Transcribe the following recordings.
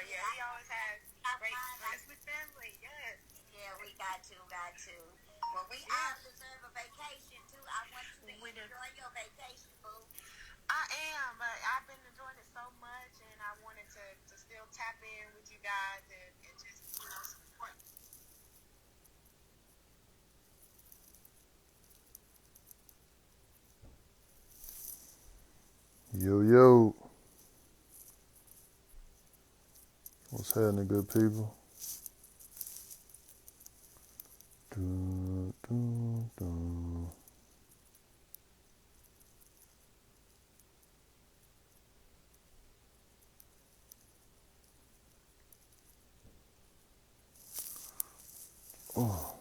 Yeah, we got to. Well, we all deserve a vacation too. I want you to enjoy your vacation, boo. Yo, yo. What's happening, good people? Dun, dun, dun. Oh.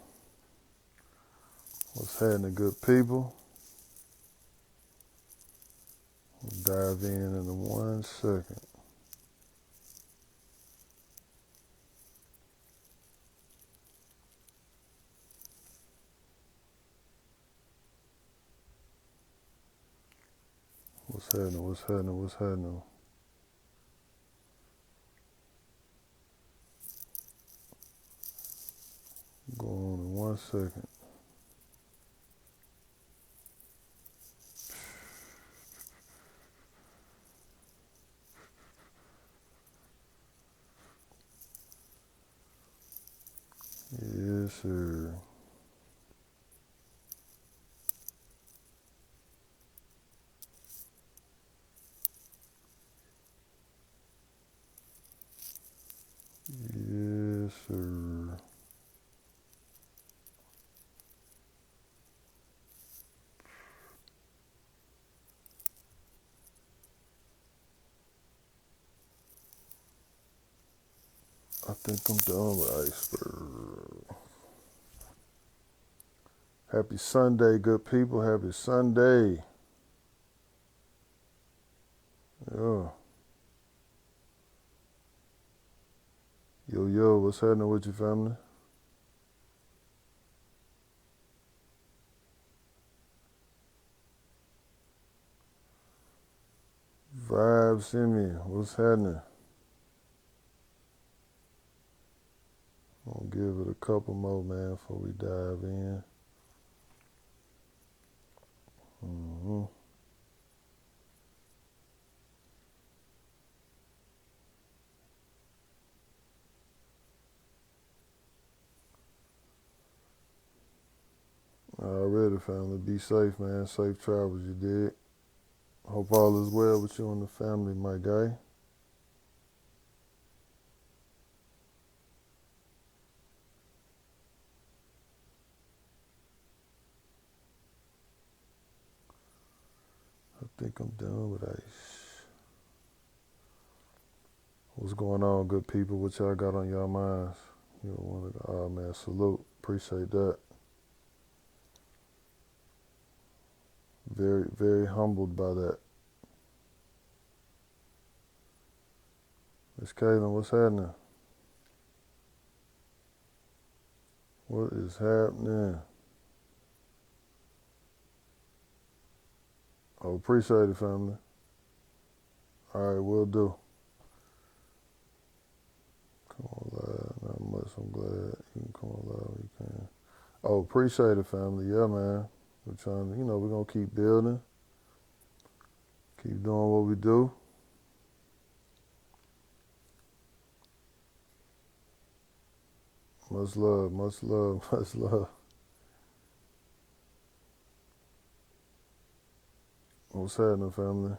What's happening, good people? We'll dive in 1 second. What's happening? Go on in 1 second. Yes, sir. Yes, sir. I think I'm done with iceberg. Happy Sunday, good people. Happy Sunday. Yeah. Yo, yo, what's happening with your family? Vibes in me. What's happening? I'll give it a couple more, man, before we dive in. Mm-hmm. Already, family. Be safe, man. Safe travels, you did. Hope all is well with you and the family, my guy. I think I'm done with ice. What's going on, good people? What y'all got on y'all minds? You want to, oh man, salute. Appreciate that. Very, very humbled by that. Miss Caitlin, what's happening? What is happening? Oh, appreciate it, family. All right, will do. Come on live. Not much. I'm glad you can come on live when you can. Oh, appreciate it, family. Yeah, man. We're trying to, we're going to keep building. Keep doing what we do. Much love, much love, much love. What's happening, family?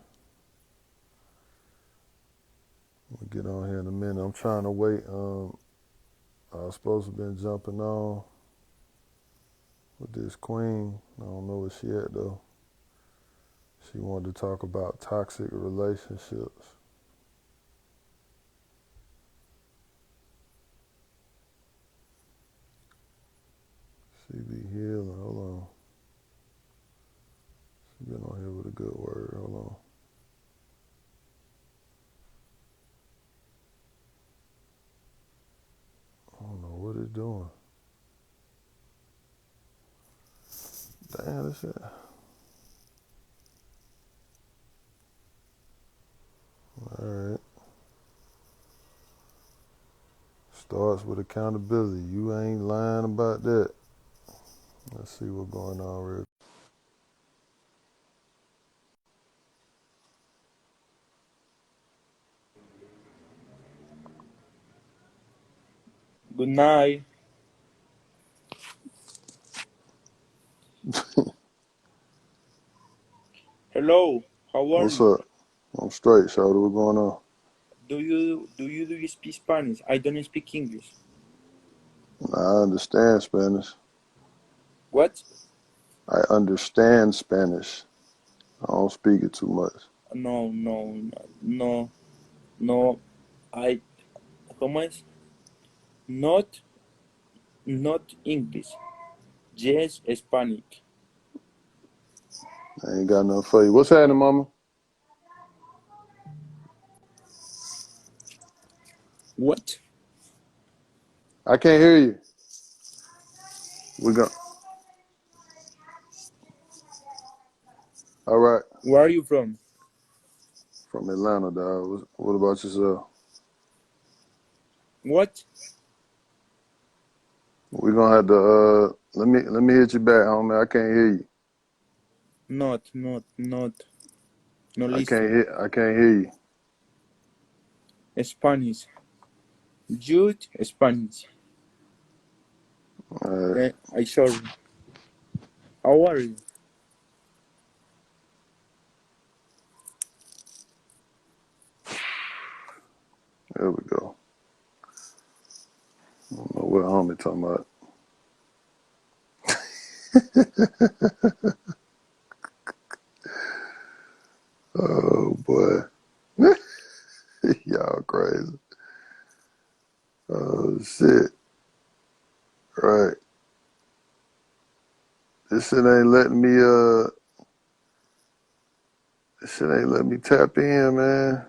We'll get on here in a minute. I'm trying to wait. I was supposed to have been jumping on with this queen. I don't know where she at, though. She wanted to talk about toxic relationships. She be healing. Hold on. She been on here with a good word. Hold on. I don't know what it's doing. Damn, this shit. All right. Starts with accountability. You ain't lying about that. Let's see what's going on real. Good night. Hello. How are What's you? up? I'm straight, Shorty. What's going on? Do you speak Spanish? I don't speak English. I understand Spanish. What? I understand Spanish. I don't speak it too much. No, no, no, no. I. ¿Cómo es? Not English. Yes, Spanish. I ain't got nothing for you. What's happening, mama? What? I can't hear you. We go. All right. Where are you from? From Atlanta, dog. What about yourself? What? We're gonna have to let me hit you back, homie. I can't hear you. Not. No, I listen. can't hear you. Spanish. Jude Spanish. All right, I sorry. How are you? there we go. I don't know what homie talking about. Oh boy. Y'all crazy. Oh shit. Right. This shit ain't letting me this shit ain't letting me tap in, man.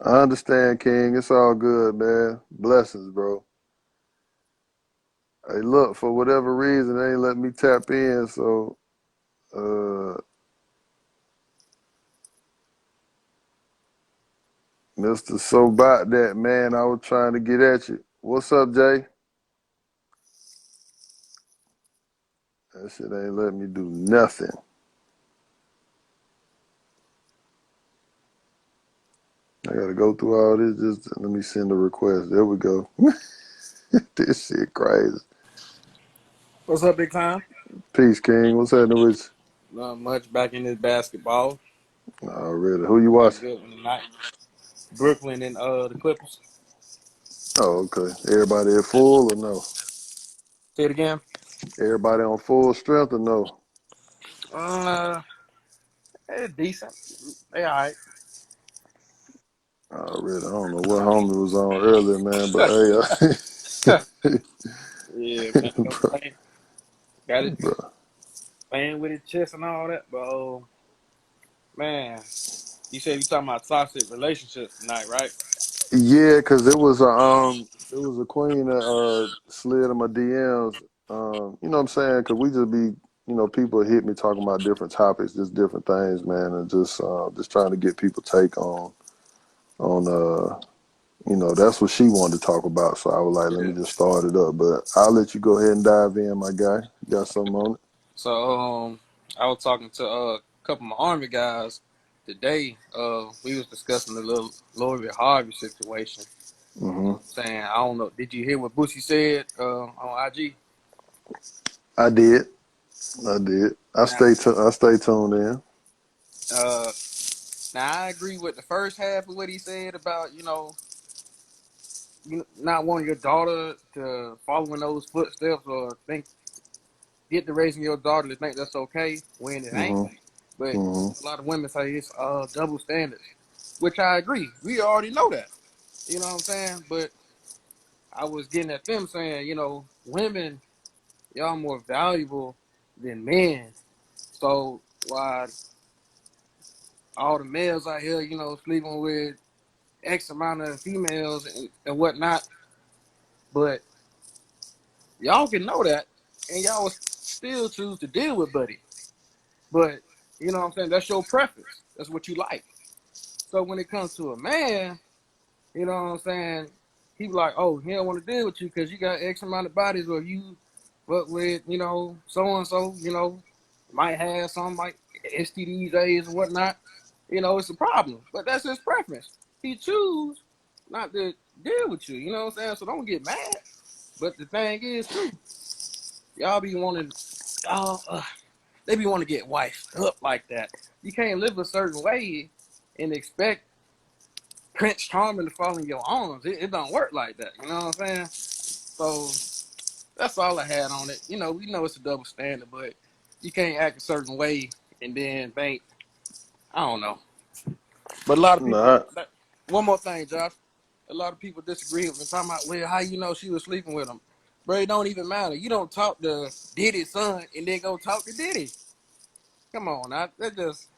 I understand, King. It's all good, man. Blessings, bro. Hey, look, for whatever reason, they ain't letting me tap in, so uh Mr. So about that, man. I was trying to get at you. What's up, Jay? That shit ain't letting me do nothing. I gotta go through all this. Just let me send a request. There we go. This shit crazy. What's up, big time? Peace, King. What's happening with Not much. Back in this basketball. you? Oh, really? Who you Got a watching? good one tonight. Brooklyn and the Clippers. Oh, okay. Everybody at full or no? Say it again. Everybody on full strength or no? Uh, it's decent. They all right. Oh, really? I don't know what homie was on earlier, man, but hey, Yeah, man. You know, bro, got it bro. playing with his chest and all that. But man, you said you talking about toxic relationships tonight, right? Yeah, cause it was a queen that slid in my DMs. You know what I'm saying? Cause we just be, people hit me talking about different topics, just different things, man, and just trying to get people take on that's what she wanted to talk about. So I was like, let Yeah. me just start it up. But I'll let you go ahead and dive in, my guy. You got something on it? So I was talking to a couple of my army guys today. We was discussing the little Louisville Harvey situation. Hmm. Saying, I don't know. Did you hear what Boosie said on IG? I did. I did. Now, I stay tuned in. uh, now I agree with the first half of what he said about you not wanting your daughter to follow in those footsteps or get to raising your daughter to think that's okay when it ain't. Hmm. But Hmm. a lot of women say it's double standards, which I agree. We already know that. You know what I'm saying? But I was getting at them saying, women, y'all more valuable than men. So why all the males out here, sleeping with X amount of females and whatnot, but y'all can know that, and y'all will still choose to deal with Buddy. But you know what I'm saying? That's your preference. That's what you like. So when it comes to a man, You know what I'm saying? He be like, oh, he don't want to deal with you because you got X amount of bodies, or you fuck with, so and so, might have some like STDs, AIDS, and whatnot. It's a problem. But that's his preference. He choose not to deal with you. You know what I'm saying? So don't get mad. But the thing is, too, y'all be wanting, y'all, they be wanting to get wifed up like that. You can't live a certain way and expect Prince Charming to fall in your arms. It don't work like that. You know what I'm saying? So that's all I had on it. We know it's a double standard, but you can't act a certain way and then think, I don't know. But a lot of people, Nah, one more thing, Josh. A lot of people disagree with me talking about, well, how you know she was sleeping with him? Bro, it don't even matter. You don't talk to Diddy's son and then go talk to Diddy. Come on, now. That just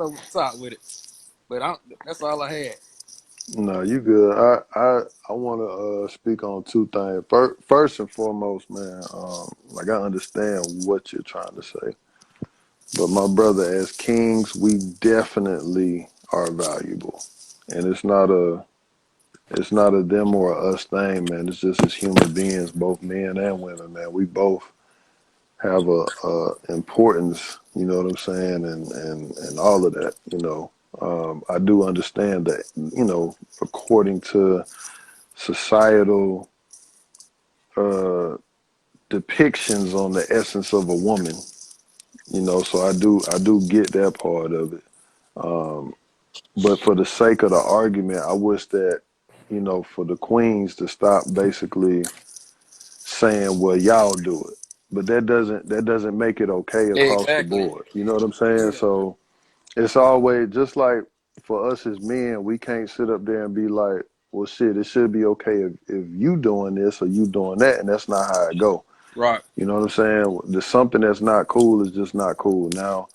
over the top with it. But that's all I had. no, you good. I want to speak on two things. First and foremost, man, like I understand what you're trying to say, but my brother, as kings, we definitely are valuable, and it's not a them or a us thing, man. It's just as human beings, both men and women, man. We both have a importance, you know what I'm saying, and all of that, I do understand that, according to societal uh, depictions on the essence of a woman, so I do get that part of it. Um, but for the sake of the argument, I wish that, for the queens to stop basically saying, well, y'all do it. But that doesn't make it okay across the Exactly. board. You know what I'm saying? Yeah. So it's always just like for us as men, we can't sit up there and be like, well, shit, it should be okay if you doing this or you doing that, and that's not how it go. Right. You know what I'm saying? There's something that's not cool is just not cool. Now,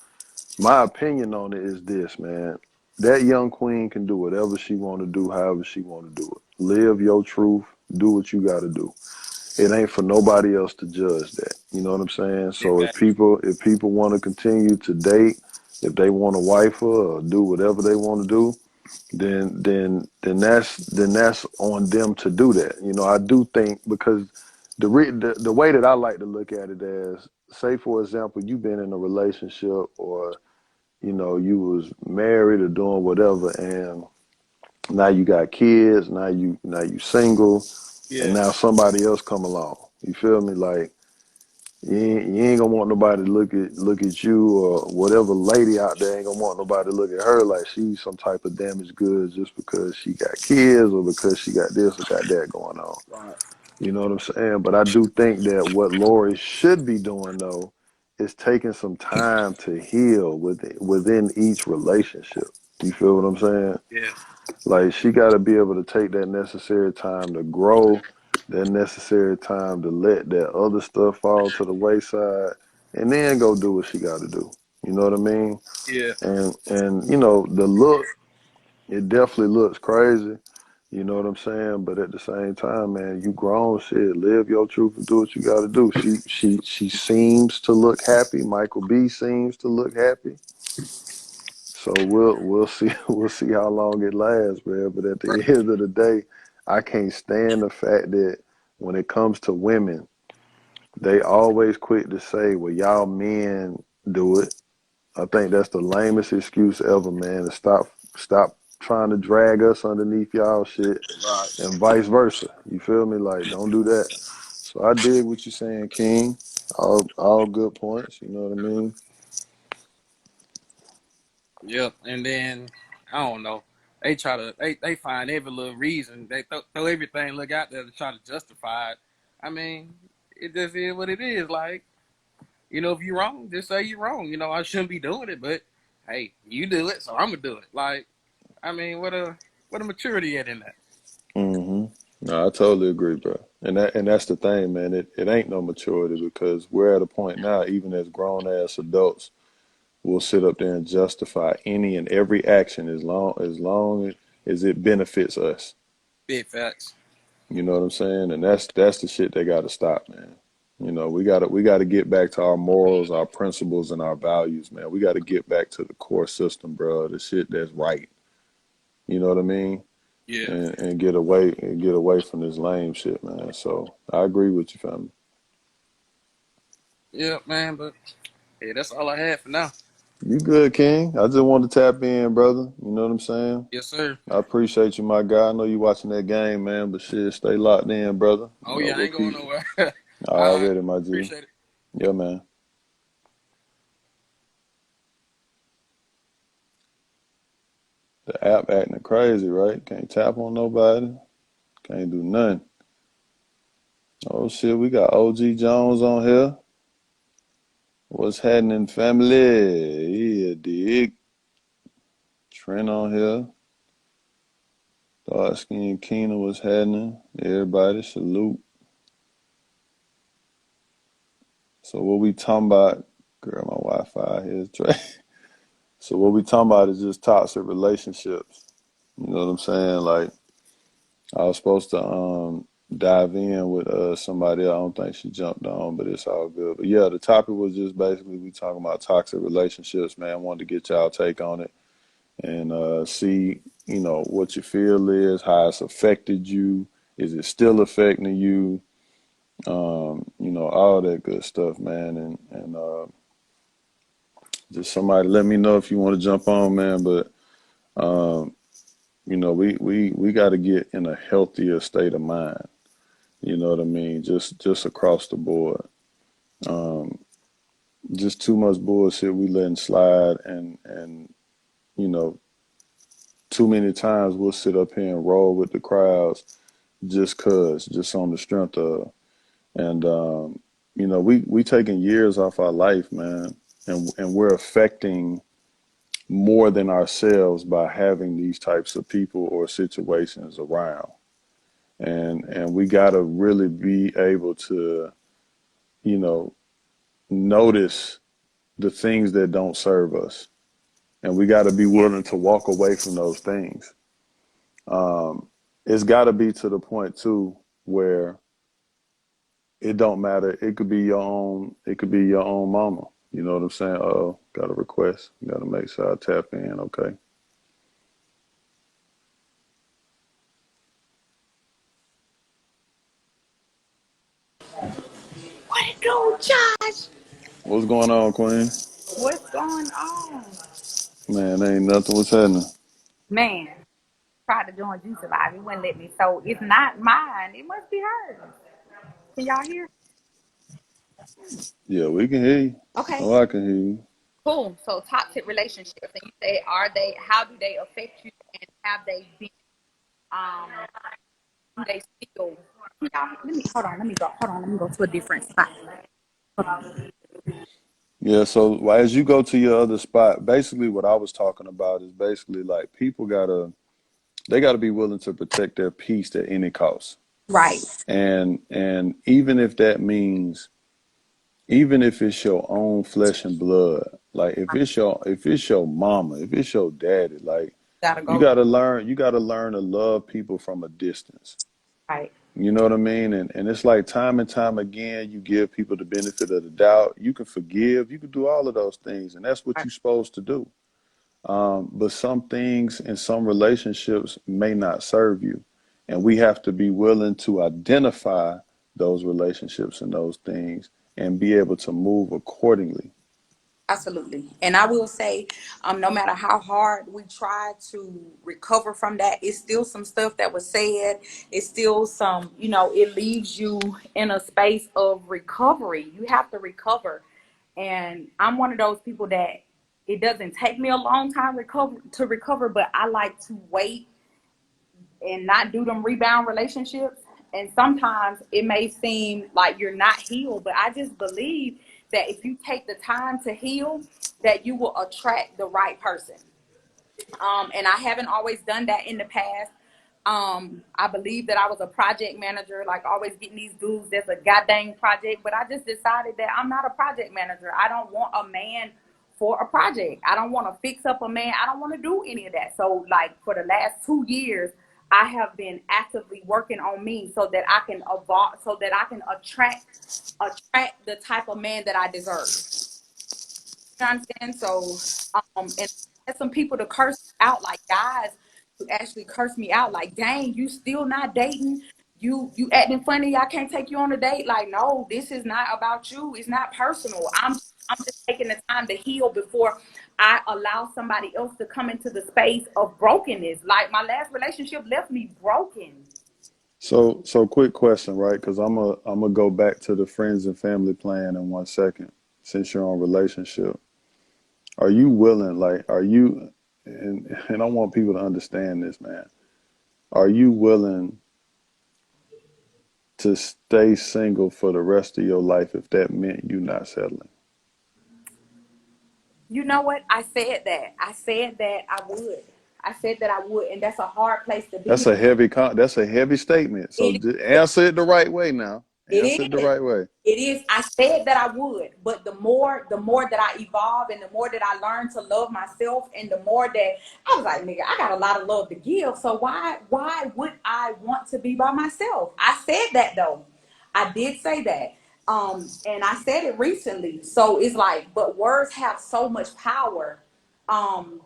my opinion on it is this, man. That young queen can do whatever she want to do, however she want to do it. Live your truth. Do what you got to do. It ain't for nobody else to judge that. You know what I'm saying? So if Exactly. people want to continue to date, if they want to wife her or do whatever they want to do, then that's on them to do that. I do think because the way that I like to look at it as, say for example, you've been in a relationship or you was married or doing whatever, and now you got kids, now you single, and Yeah. now somebody else come along. You feel me? Like you ain't gonna want nobody to look at you, or whatever lady out there ain't gonna want nobody to look at her like she's some type of damaged goods just because she got kids or because she got this or got that going on. Right. You know what I'm saying? But I do think that what Lori should be doing though is taking some time to heal within each relationship. You feel what I'm saying? Yeah. Like she got to be able to take that necessary time to grow, that necessary time to let that other stuff fall to the wayside, and then go do what she got to do. You know what I mean? Yeah. And the look, it definitely looks crazy. You know what I'm saying? But at the same time, man, you grown, shit. Live your truth and do what you got to do. She seems to look happy. Michael B seems to look happy. So we'll see we'll see how long it lasts, man. But at the end of the day, I can't stand the fact that when it comes to women, they always quick to say, "Well, y'all men do it." I think that's the lamest excuse ever, man. And stop trying to drag us underneath y'all shit, Right. and vice versa. You feel me? Like, don't do that. So I dig what you're saying, King. All good points. You know what I mean? Yep. And then I don't know. They find every little reason. They throw everything look out there to try to justify it. I mean, it just is what it is. Like, if you're wrong, just say you're wrong. I shouldn't be doing it, but hey, you do it, so I'm gonna do it. Like, I mean, what a maturity at in that. Mm-hmm. No, I totally agree, bro. And that's the thing, man. It ain't no maturity because we're at a point now, even as grown ass adults, we'll sit up there and justify any and every action as long as it benefits us. Big facts. You know what I'm saying? And that's the shit they gotta stop, man. We gotta get back to our morals, our principles, and our values, man. We gotta get back to the core system, bro. The shit that's right. You know what I mean? Yeah. And get away from this lame shit, man. So I agree with you, family. Yeah, man. But yeah, that's all I had for now. You good, King? I just wanted to tap in, brother. You know what I'm saying? Yes, sir. I appreciate you, my guy. I know you watching that game, man, but shit, stay locked in, brother. You Oh know, yeah, I we'll ain't going keep nowhere. I already, my G. appreciate it. Yeah, man. The app acting crazy, right? Can't tap on nobody. Can't do nothing. Oh shit, we got OG Jones on here. What's happening, family? Yeah, dig. Trent on here. Dark Skin Keener, what's happening? Everybody, salute. So what we talking about? Girl, my Wi-Fi here is trash. So what we talking about is just toxic relationships. You know what I'm saying? Like I was supposed to dive in with somebody else. I don't think she jumped on, but it's all good. But yeah, the topic was just basically we talking about toxic relationships, man. I wanted to get y'all take on it and see, you know, what your feel is, how it's affected you. Is it still affecting you? You know, all that good stuff, man. And just somebody let me know if you want to jump on, man. But you know, we got to get in a healthier state of mind. You know what I mean? Just across the board. Um, just too much bullshit we letting slide, and you know, too many times we'll sit up here and roll with the crowds just on the strength of, and you know, we taking years off our life, man, and we're affecting more than ourselves by having these types of people or situations around. And we got to really be able to, you know, notice the things that don't serve us. And we got to be willing to walk away from those things. It's got to be to the point too where it don't matter. It could be your own. It could be your own mama. You know what I'm saying? Oh, got a request. Got to make sure I tap in. Okay. What it do, Josh? What's going on, Queen? What's going on? Man, ain't nothing. What's happening? Man, tried to join Juice Live. It wouldn't let me. So it's not mine. It must be hers. Can y'all hear? Yeah, we can hear you. Okay. Oh, I can hear you. Cool. So toxic relationships. And you say, how do they affect you and have they been, um, do they still, can y'all, let me go to a different spot. Hold on. Yeah, so well, as you go to your other spot, basically what I was talking about is basically like people they gotta be willing to protect their peace at any cost. Right. And even if that means even if it's your own flesh and blood, like if it's your mama, if it's your daddy, like Gotta go. you gotta learn to love people from a distance. Right. You know what I mean? And it's like time and time again, you give people the benefit of the doubt. You can forgive, you can do all of those things, and that's what Right. you're supposed to do. But some things in some relationships may not serve you. And we have to be willing to identify those relationships and those things and be able to move accordingly. Absolutely. And I will say, no matter how hard we try to recover from that, it's still some stuff that was said. It's still some, it leaves you in a space of recovery. You have to recover. And I'm one of those people that it doesn't take me a long time to recover, but I like to wait and not do them rebound relationships. And sometimes it may seem like you're not healed, but I just believe that if you take the time to heal, that you will attract the right person. And I haven't always done that in the past. I believe that I was a project manager, like always getting these dudes that's a goddamn project, but I just decided that I'm not a project manager. I don't want a man for a project. I don't want to fix up a man. I don't want to do any of that. So like for the last 2 years, I have been actively working on me so that I can evolve, so that I can attract the type of man that I deserve. You understand? So, and I had some people to curse out, like guys actually curse me out like, dang, you still not dating? You acting funny, I can't take you on a date. Like, no, this is not about you. It's not personal. I'm just taking the time to heal before I allow somebody else to come into the space of brokenness. Like my last relationship left me broken. So quick question, right? Because I'm a go back to the friends and family plan in 1 second. Since you're on relationship, are you willing? Like, are you? And I want people to understand this, man. Are you willing to stay single for the rest of your life if that meant you not settling? You know what? I said that. I said that I would. I said that I would, and that's a hard place to be. That's a heavy statement. So It answer it the right way now. Answer it it the is. right way. It is. I said that I would, but the more that I evolve and the more that I learn to love myself and the more that I was like, nigga, I got a lot of love to give. So why would I want to be by myself? I said that though. I did say that. And I said it recently. So it's like, but words have so much power. Um,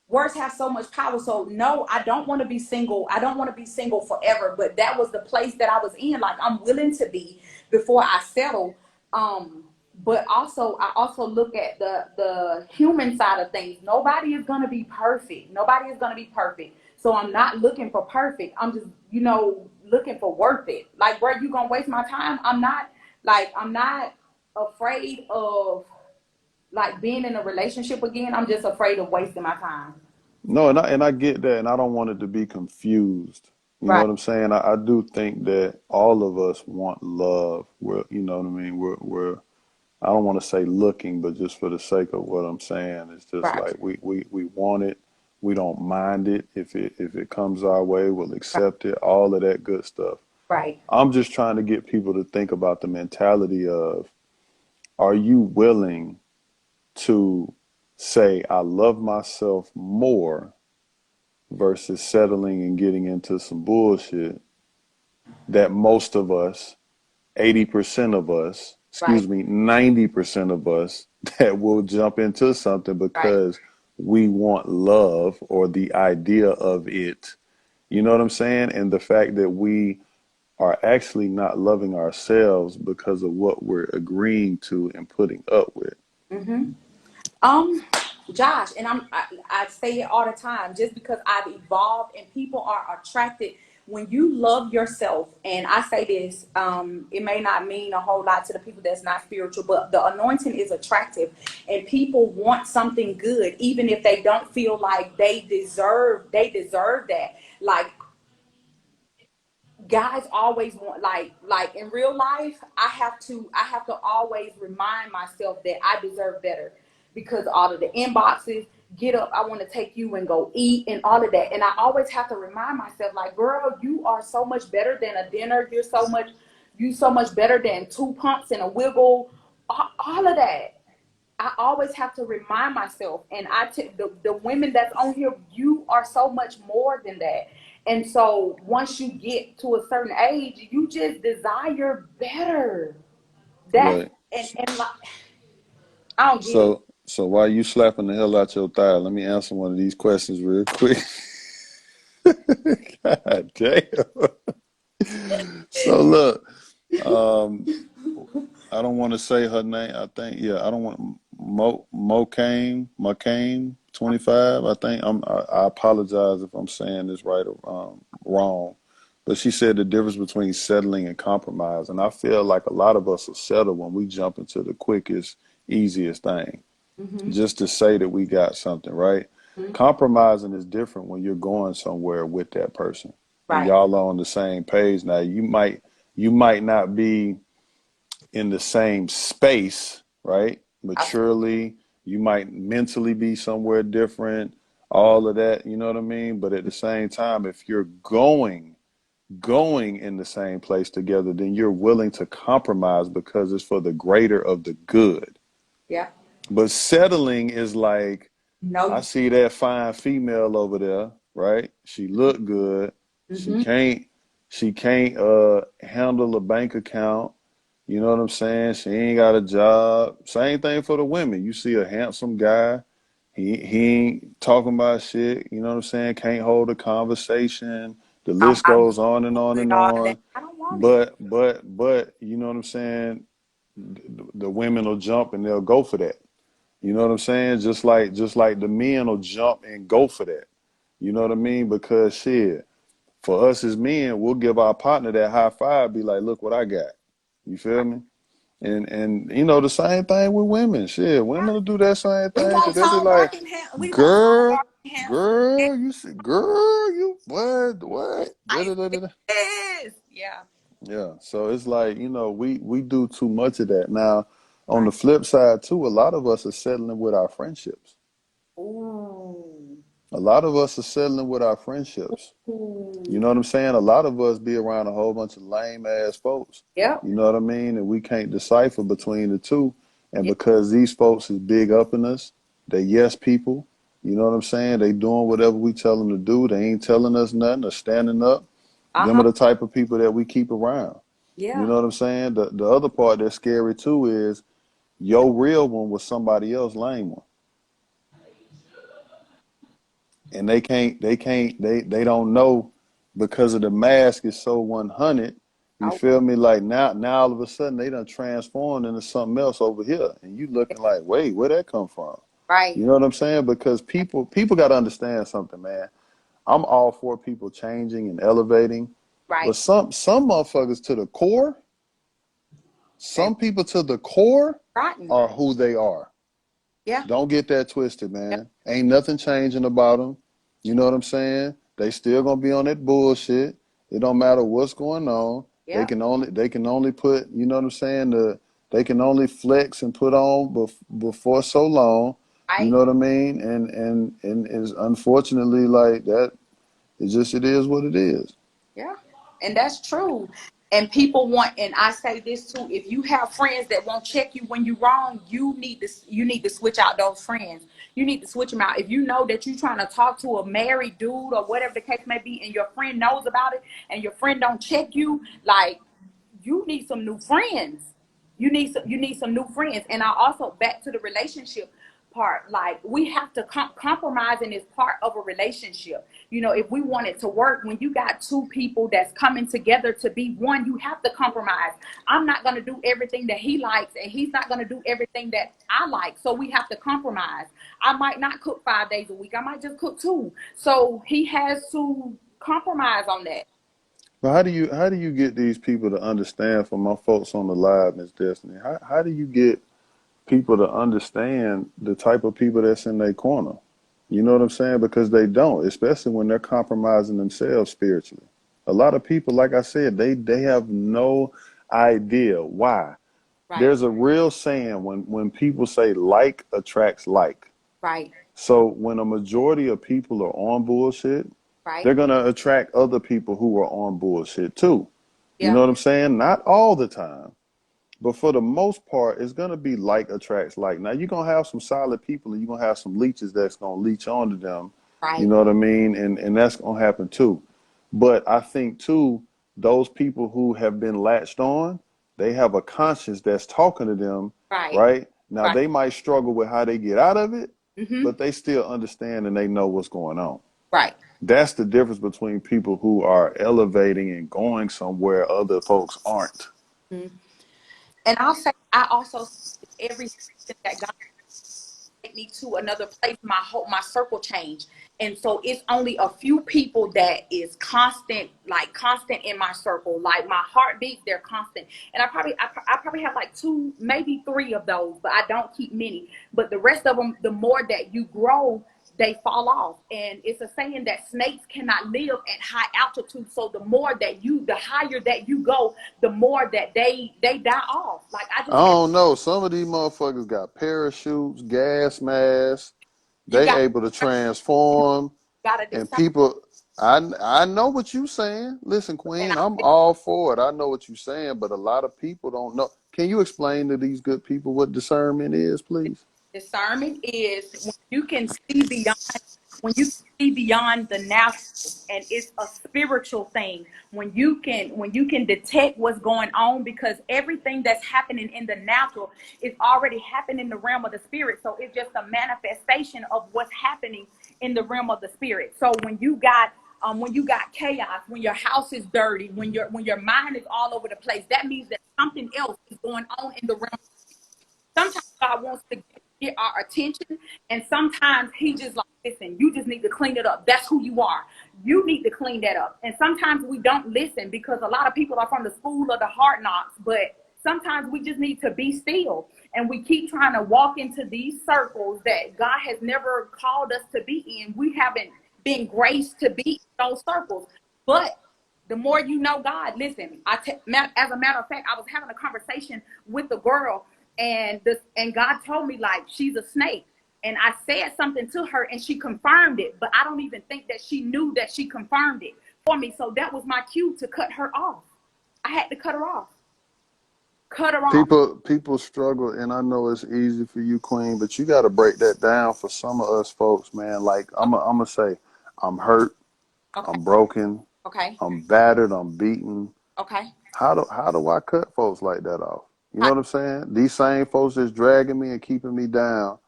Words have so much power. So no, I don't want to be single. I don't want to be single forever. But that was the place that I was in. Like I'm willing to be before I settle. Um, but also I also look at the human side of things. Nobody is gonna be perfect. Nobody is gonna be perfect. So I'm not looking for perfect. I'm just, looking for worth it. Like, where you gonna waste my time? I'm not afraid of like being in a relationship again. I'm just afraid of wasting my time. No, and I get that, and I don't want it to be confused. You know Right, what I'm saying? I do think that all of us want love. You know what I mean? We're I don't want to say looking, but just for the sake of what I'm saying, it's just right, like we want it. We don't mind it if it comes our way. We'll right, accept it. All of that good stuff. right. I'm just trying to get people to think about the mentality of, are you willing to say I love myself more versus settling and getting into some bullshit that most of us, 80% of us, Right, excuse me, 90% of us, that will jump into something right. because we want love or the idea of it. You know what I'm saying? And the fact that we are actually not loving ourselves because of what we're agreeing to and putting up with. Mm-hmm. Um, Josh, and I say it all the time, just because I've evolved and people are attracted when you love yourself. And I say this, it may not mean a whole lot to the people that's not spiritual, but the anointing is attractive, and people want something good, even if they don't feel like they deserve that. Like, guys always want, like in real life, I have to always remind myself that I deserve better, because all of the inboxes, get up, I want to take you and go eat and all of that. And I always have to remind myself, like, girl, you are so much better than a dinner. You so much better than two pumps and a wiggle, all of that. I always have to remind myself, and the women that's on here, you are so much more than that. And so once you get to a certain age, you just desire better. That's Right. and like, I don't get it. So while you slapping the hell out your thigh, let me answer one of these questions real quick. God damn. So look, um, I don't want to say her name. I think, yeah, I don't want McCain 25. I think I apologize if I'm saying this right or wrong, but she said the difference between settling and compromise, and I feel like a lot of us will settle when we jump into the quickest, easiest thing, Mm-hmm. just to say that we got something, right? Mm-hmm. Compromising is different when you're going somewhere with that person and Right. y'all are on the same page. Now you might not be in the same space, right? I, Maturely, you might mentally be somewhere different, all of that, you know what I mean? But at the same time, if you're going in the same place together, then you're willing to compromise because it's for the greater of the good. yeah. But settling is like, No. I see that fine female over there, right? She look good. She Mm-hmm. can't handle a bank account. You know what I'm saying? She ain't got a job. Same thing for the women. You see a handsome guy, He ain't talking about shit. You know what I'm saying? Can't hold a conversation. The Oh, list I goes on and on and all of that. on. I don't want it. But you know what I'm saying? The women will jump and they'll go for that. You know what I'm saying? Just like the men will jump and go for that. You know what I mean? Because shit, for us as men, we'll give our partner that high five, be like, look what I got. You feel me? And you know, the same thing with women. Shit, women will do that same We thing because want they'll be tall, like, dark, and we want tall, girl, dark, and handsome. girl, you see, girl, you what? Da, Like da, da, da, da. this. Yeah. Yeah. So it's like, you know, we do too much of that. Now, on the Right. flip side too, a lot of us are settling with our friendships. Ooh. A lot of us are settling with our friendships. You Ooh. know what I'm saying? A lot of us be around a whole bunch of lame ass folks. Yep. You know what I mean? And we can't decipher between the two. And Yep. because these folks is big up in us, they yes people. You know what I'm saying? They doing whatever we tell them to do. They ain't telling us nothing or standing up. Them Uh-huh. are the type of people that we keep around. You Yeah. know what I'm saying? The other part that's scary too is your real one was somebody else lame one. And they don't know because of the mask is so 100. You Oh, feel me? Like now all of a sudden they done transformed into something else over here, and you looking like, wait, where that come from? right. You know what I'm saying? Because people got to understand something, man. I'm all for people changing and elevating, but Right. some motherfuckers to the core, They some people to the core rotten. are who they are. Yeah. Don't get that twisted, Yep. man. Ain't nothing changing about them. You know what I'm saying? They still gonna be on that bullshit. It don't matter what's going on. They Yep. can only put. You know what I'm saying? They can only flex and put on before so long. You Right. know what I mean? And is unfortunately like that. It's just it is what it is. Yeah, and that's true. And people want, and I say this too: if you have friends that won't check you when you're wrong, you need to switch out those friends. You need to switch them out. If you know that you're trying to talk to a married dude or whatever the case may be, and your friend knows about it, and your friend don't check you, like you need some new friends. You need some new friends. And I also back to the relationship part. Like we have to compromising is part of a relationship. If we want it to work, when you got two people that's coming together to be one, you have to compromise. I'm not going to do everything that he likes, and he's not going to do everything that I like. So we have to compromise. I might not cook 5 days a week. I might just cook two. So he has to compromise on that. But how do you get these people to understand? For my folks on the live, Miss Destiny, how do you get people to understand the type of people that's in their corner? You know what I'm saying? Because they don't, especially when they're compromising themselves spiritually. A lot of people, like I said, they have no idea why. Right, There's a real saying when people say like attracts like. right, So when a majority of people are on bullshit, right. they're gonna attract other people who are on bullshit too. You Yeah, know what I'm saying? Not all the time. But for the most part, it's gonna be like attracts like. Now you're gonna have some solid people and you're gonna have some leeches that's gonna leech onto them. You right. know what I mean? And that's gonna happen too. But I think too, those people who have been latched on, they have a conscience that's talking to them, Right, right? Now right. they might struggle with how they get out of it, Mm-hmm. but they still understand and they know what's going on. Right. That's the difference between people who are elevating and going somewhere other folks aren't. Mhm. And I'll say, I also say every season that God take me to another place, my circle change. And so it's only a few people that is constant, like constant in my circle. Like my heartbeats, they're constant. And I probably have like two, maybe three of those, but I don't keep many. But the rest of them, the more that you grow, they fall off. And it's a saying that snakes cannot live at high altitude. So the higher that you go, the more that they die off. Like I I just have don't know. Some of these motherfuckers got parachutes, gas masks. you They got able to transform. gotta And decide. people, I know what you saying. Listen, And Queen, I'm all for it. I know what you saying, but a lot of people don't know. Can you explain to these good people what discernment is, please? discernment is when you can see beyond. when you see beyond the natural, and it's a spiritual thing, when you can detect what's going on, because everything that's happening in the natural is already happening in the realm of the spirit. So it's just a manifestation of what's happening in the realm of the spirit. So when you got chaos, when your house is dirty, when your mind is all over the place, that means that something else is going on in the realm. Sometimes God wants to get our attention, and sometimes he just like, listen, you just need to clean it up. That's who you are. You need to clean that up. And sometimes we don't listen, because a lot of people are from the school of the hard knocks, but sometimes we just need to be still. And we keep trying to walk into these circles that God has never called us to be in. We haven't been graced to be in those circles. But the more you know God, listen, as a matter of fact, I was having a conversation with the girl, and God told me, like, she's a snake. And I said something to her and she confirmed it, but I don't even think that she knew that she confirmed it for me. So that was my cue to cut her off. I had to cut her off. Cut her off. People struggle, and I know it's easy for you, Queen, but you got to break that down for some of us folks, man. Like, I'm gonna say, I'm hurt, Okay. I'm broken, Okay. I'm battered, I'm beaten. Okay. How do I cut folks like that off? You know what I'm saying? These same folks that's dragging me and keeping me down.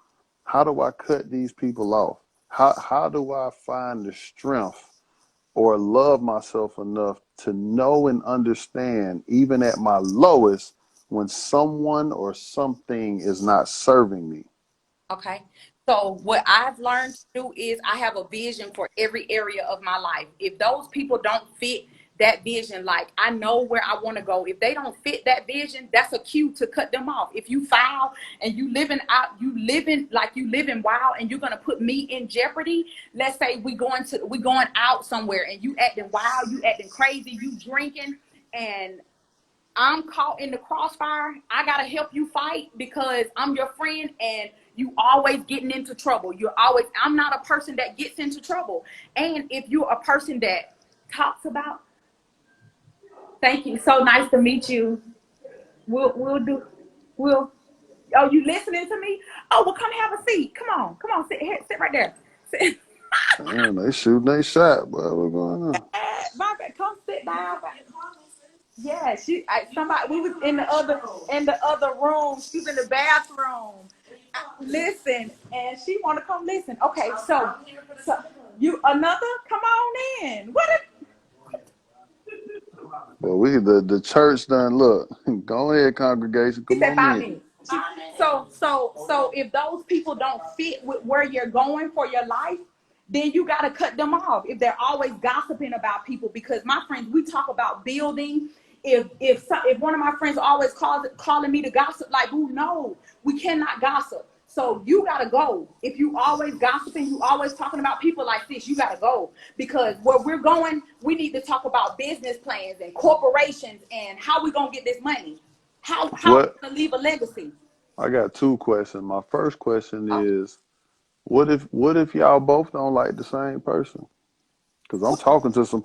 How do I cut these people off? How do I find the strength or love myself enough to know and understand, even at my lowest, when someone or something is not serving me? Okay. So what I've learned to do is I have a vision for every area of my life. If those people don't fit that vision, like, I know where I want to go. If they don't fit that vision, that's a cue to cut them off. If you foul and you living wild, and you're gonna put me in jeopardy. Let's say we going out somewhere and you acting wild, you acting crazy, you drinking, and I'm caught in the crossfire. I gotta help you fight because I'm your friend, and you always getting into trouble. I'm not a person that gets into trouble. And if you're a person that talks about, thank you, so nice to meet you. We'll oh, you listening to me? Oh, well, come have a seat. Come on, sit right there. Sit. Man, they shooting they shot, boy. What's going on? Margaret, come sit down. Yeah, somebody, we was in the other room. She was in the bathroom. Listen, and she want to come listen. Okay, so you another? Come on in. What? Well, the church done look. Go ahead, congregation. She Come said on 5 in. minutes. So if those people don't fit with where you're going for your life, then you got to cut them off. If they're always gossiping about people, because my friends, we talk about building. If one of my friends always calling me to gossip, like, who knows? We cannot gossip. So you gotta go. If you always gossiping, you always talking about people like this, you gotta go. Because where we're going, we need to talk about business plans and corporations and how we gonna get this money. How we What? gonna leave a legacy. I got two questions. My first question Oh, is, what if y'all both don't like the same person? Because I'm talking to some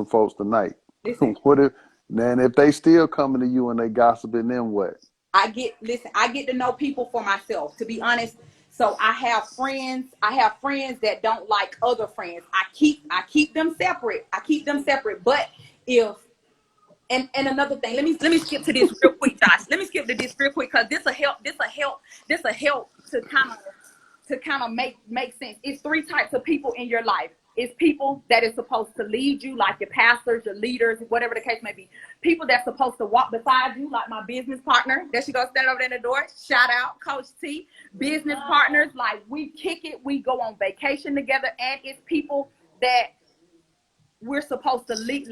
folks tonight. listen, If they still coming to you and they gossiping, then what? I get to know people for myself, to be honest. So I have friends that don't like other friends. I keep them separate. But if and another thing, let me skip to this real quick, Josh. Let me skip to this real quick, because this will help to kind of make sense. It's three types of people in your life. It's people that is supposed to lead you, like your pastors, your leaders, whatever the case may be. People that's supposed to walk beside you, like my business partner. There she goes, stand over there in the door. Shout out, Coach T. Business partners, like, we kick it. We go on vacation together. And it's people that we're supposed to lead,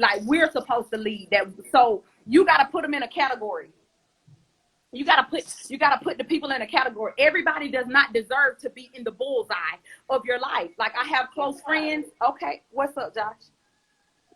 that. So you got to put them in a category. You gotta put the people in a category. Everybody does not deserve to be in the bullseye of your life. Like, I have close friends. Okay, what's up, Josh?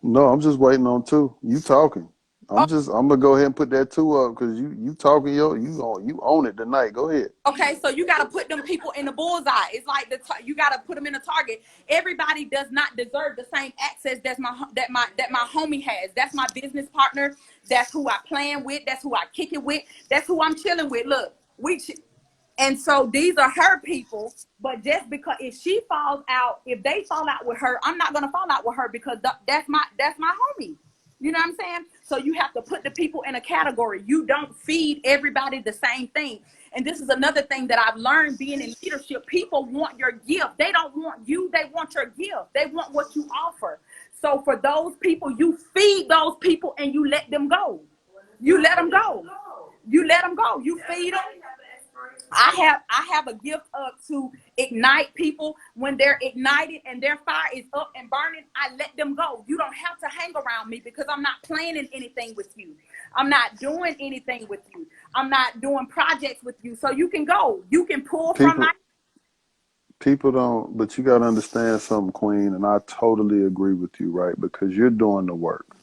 No, I'm just waiting on two. You talking? Oh, I'm gonna go ahead and put that two up because you talking you own it tonight. Go ahead. okay, so you gotta put them people in the bullseye. It's like you gotta put them in a target. Everybody does not deserve the same access that my homie has. That's my business partner. That's who I plan with. That's who I kick it with. That's who I'm chilling with. Look, And so these are her people, but just because if she falls out, if they fall out with her, I'm not gonna fall out with her because that's my homie. You know what I'm saying? So you have to put the people in a category. You don't feed everybody the same thing. And this is another thing that I've learned being in leadership. People want your gift. They don't want you. They want your gift. They want what you offer. So for those people, you feed those people and you let them go. You let them go. You let them go. You feed them. I have a gift to ignite people when they're ignited and their fire is up and burning. I let them go. You don't have to hang around me because I'm not planning anything with you. I'm not doing anything with you. I'm not doing projects with you. So you can go. You can pull from my. People don't, but you got to understand something, Queen, and I totally agree with you, right? Because you're doing the work.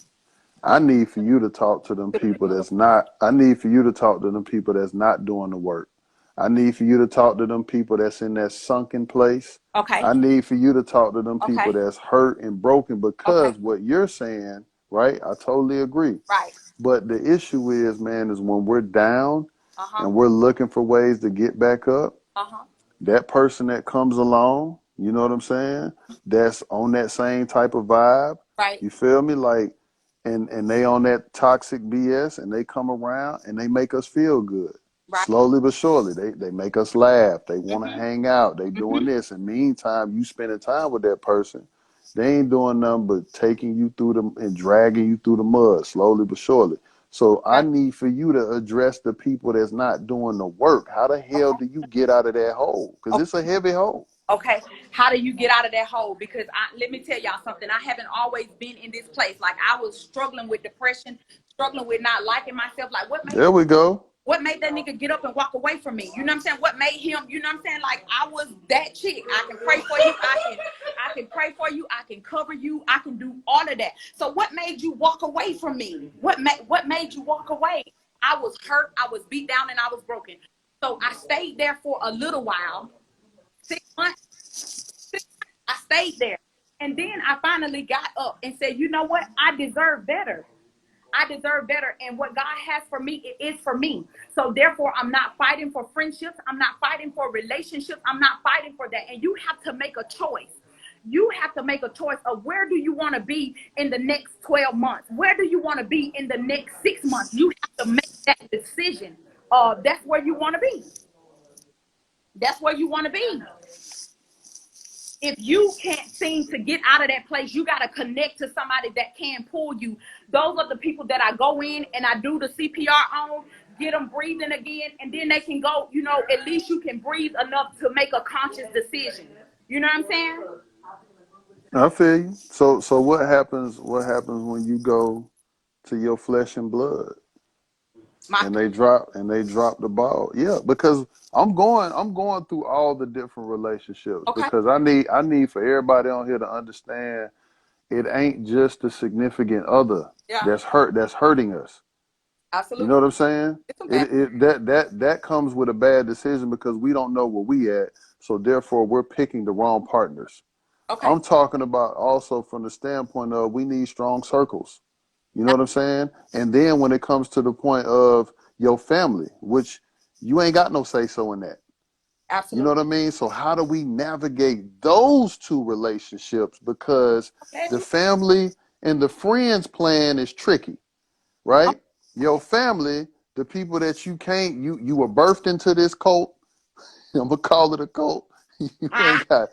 I need for you to talk to them people that's not, I need for you to talk to them people that's not doing the work. I need for you to talk to them people that's in that sunken place. Okay. I need for you to talk to them people Okay. that's hurt and broken because Okay. what you're saying, right? I totally agree. Right. But the issue is, man, is when we're down Uh-huh. and we're looking for ways to get back up, Uh-huh. that person that comes along, you know what I'm saying? That's on that same type of vibe. Right. You feel me? Like, and they on that toxic BS and they come around and they make us feel good. Right. Slowly but surely, they make us laugh. They want to Mm-hmm. hang out. They doing this. And meantime, you spending time with that person, they ain't doing nothing but taking you through them and dragging you through the mud, slowly but surely. So I Right. need for you to address the people that's not doing the work. How the hell do you get out of that hole? Because Okay. it's a heavy hole. Okay, how do you get out of that hole? Because let me tell y'all something. I haven't always been in this place. Like I was struggling with depression, struggling with not liking myself. Like There we go. what made that nigga get up and walk away from me? You know what I'm saying? What made him? You know what I'm saying? Like I was that chick. I can pray for you. I can pray for you. I can cover you. I can do all of that. So what made you walk away from me? What made you walk away? I was hurt. I was beat down, and I was broken. So I stayed there for a little while. 6 months. I stayed there. And then I finally got up and said, you know what? I deserve better. I deserve better. And what God has for me, it is for me. So therefore, I'm not fighting for friendships. I'm not fighting for relationships. I'm not fighting for that. And you have to make a choice. You have to make a choice of where do you want to be in the next 12 months? Where do you want to be in the next 6 months? You have to make that decision. That's where you want to be. That's where you want to be. If you can't seem to get out of that place, you got to connect to somebody that can pull you. Those are the people that I go in and I do the CPR on, get them breathing again, and then they can go, you know, at least you can breathe enough to make a conscious decision. You know what I'm saying? I feel you. So what happens when you go to your flesh and blood My and they drop the ball? Yeah, because I'm going through all the different relationships okay, because I need for everybody on here to understand it ain't just the significant other yeah, that's hurting us. You know absolutely. what I'm saying? It's some bad. That comes with a bad decision because we don't know where we at, so therefore we're picking the wrong partners. Okay, I'm talking about also from the standpoint of we need strong circles. You know what I'm saying? And then when it comes to the point of your family, which you ain't got no say so in that. You know absolutely. what I mean? So how do we navigate those two relationships? Because Glad the you. family and the friends plan is tricky, Oh, right? Your family, the people that you were birthed into this cult. I'm gonna call it a cult. You ah, ain't got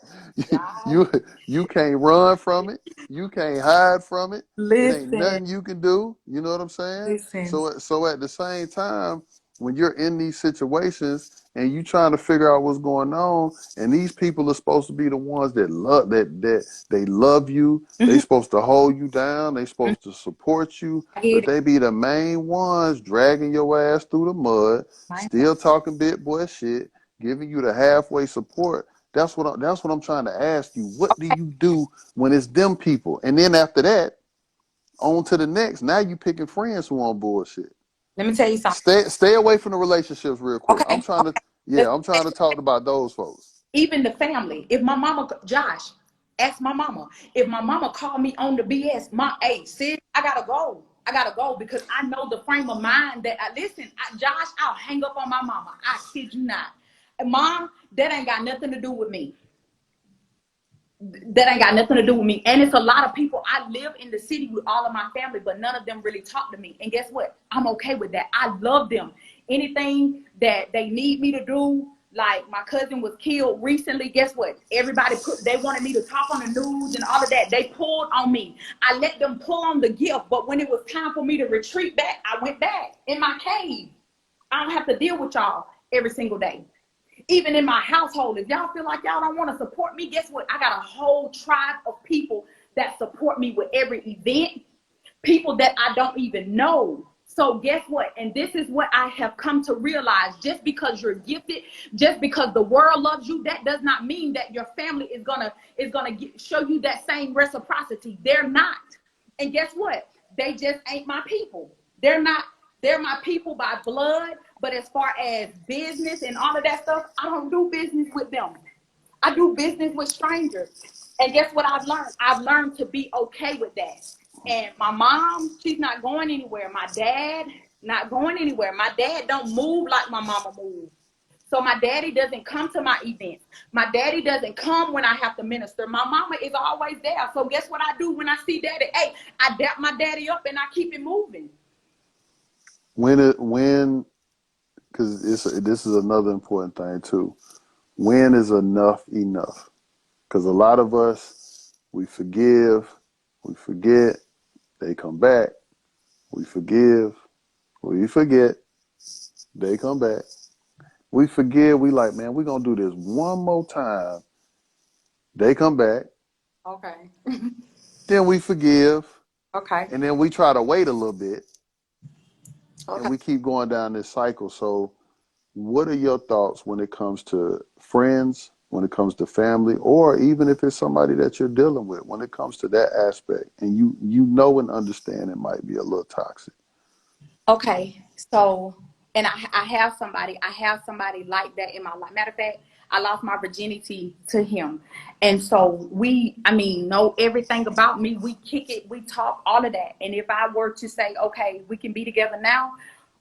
you you can't run from it. You can't hide from it. It ain't listen, nothing you can do. You know what I'm saying? listen. So at the same time, when you're in these situations and you trying to figure out what's going on, and these people are supposed to be the ones that that they love you. They Mhm, supposed to hold you down. They mhm. supposed to support you, I get but it. they be the main ones dragging your ass through the mud, My still talking big boy shit, giving you the halfway support. That's what I'm trying to ask you. What do okay. you do when it's them people? And then after that, on to the next. Now you picking friends who on bullshit. Let me tell you something. Stay away from the relationships real quick. I'm Okay, trying to okay. yeah, Let's, I'm trying to talk about those folks. even the family. If my mama, Josh, ask my mama. If my mama called me on the BS, hey, sis, I gotta go. I gotta go because I know the frame of mind that I listen. Josh, I'll hang up on my mama. I kid you not. Mom, that ain't got nothing to do with me. That ain't got nothing to do with me. And it's a lot of people. I live in the city with all of my family, but none of them really talk to me. And guess what? I'm okay with that. I love them. Anything that they need me to do, like my cousin was killed recently. Guess what? They wanted me to talk on the news and all of that. They pulled on me. I let them pull on the gift. But when it was time for me to retreat back, I went back in my cave. I don't have to deal with y'all every single day. Even in my household, if y'all feel like y'all don't want to support me, guess what? I got a whole tribe of people that support me with every event, people that I don't even know. So guess what? And this is what I have come to realize. Just because you're gifted, just because the world loves you, that does not mean that your family is gonna show you that same reciprocity. They're not. And guess what? They just ain't my people. They're not. They're my people by blood, but as far as business and all of that stuff, I don't do business with them. I do business with strangers. And guess what I've learned? I've learned to be okay with that. And my mom, she's not going anywhere. My dad, not going anywhere. My dad don't move like my mama moves. So my daddy doesn't come to my events. My daddy doesn't come when I have to minister. My mama is always there. So guess what I do when I see daddy? Hey, I dap my daddy up and I keep it moving. Because this is another important thing too. When is enough enough? Because a lot of us, we forgive, we forget, they come back. We forgive, we forget, they come back. We forgive, we like, man, we're going to do this one more time. They come back. Okay. Then we forgive. Okay. And then we try to wait a little bit. Okay. And we keep going down this cycle. So what are your thoughts when it comes to friends, when it comes to family, or even if it's somebody that you're dealing with, when it comes to that aspect, and you know and understand it might be a little toxic? Okay. So, and I have somebody like that in my life. Matter of fact, I lost my virginity to him. And so know everything about me. We kick it, we talk, all of that. And if I were to say, okay, we can be together now,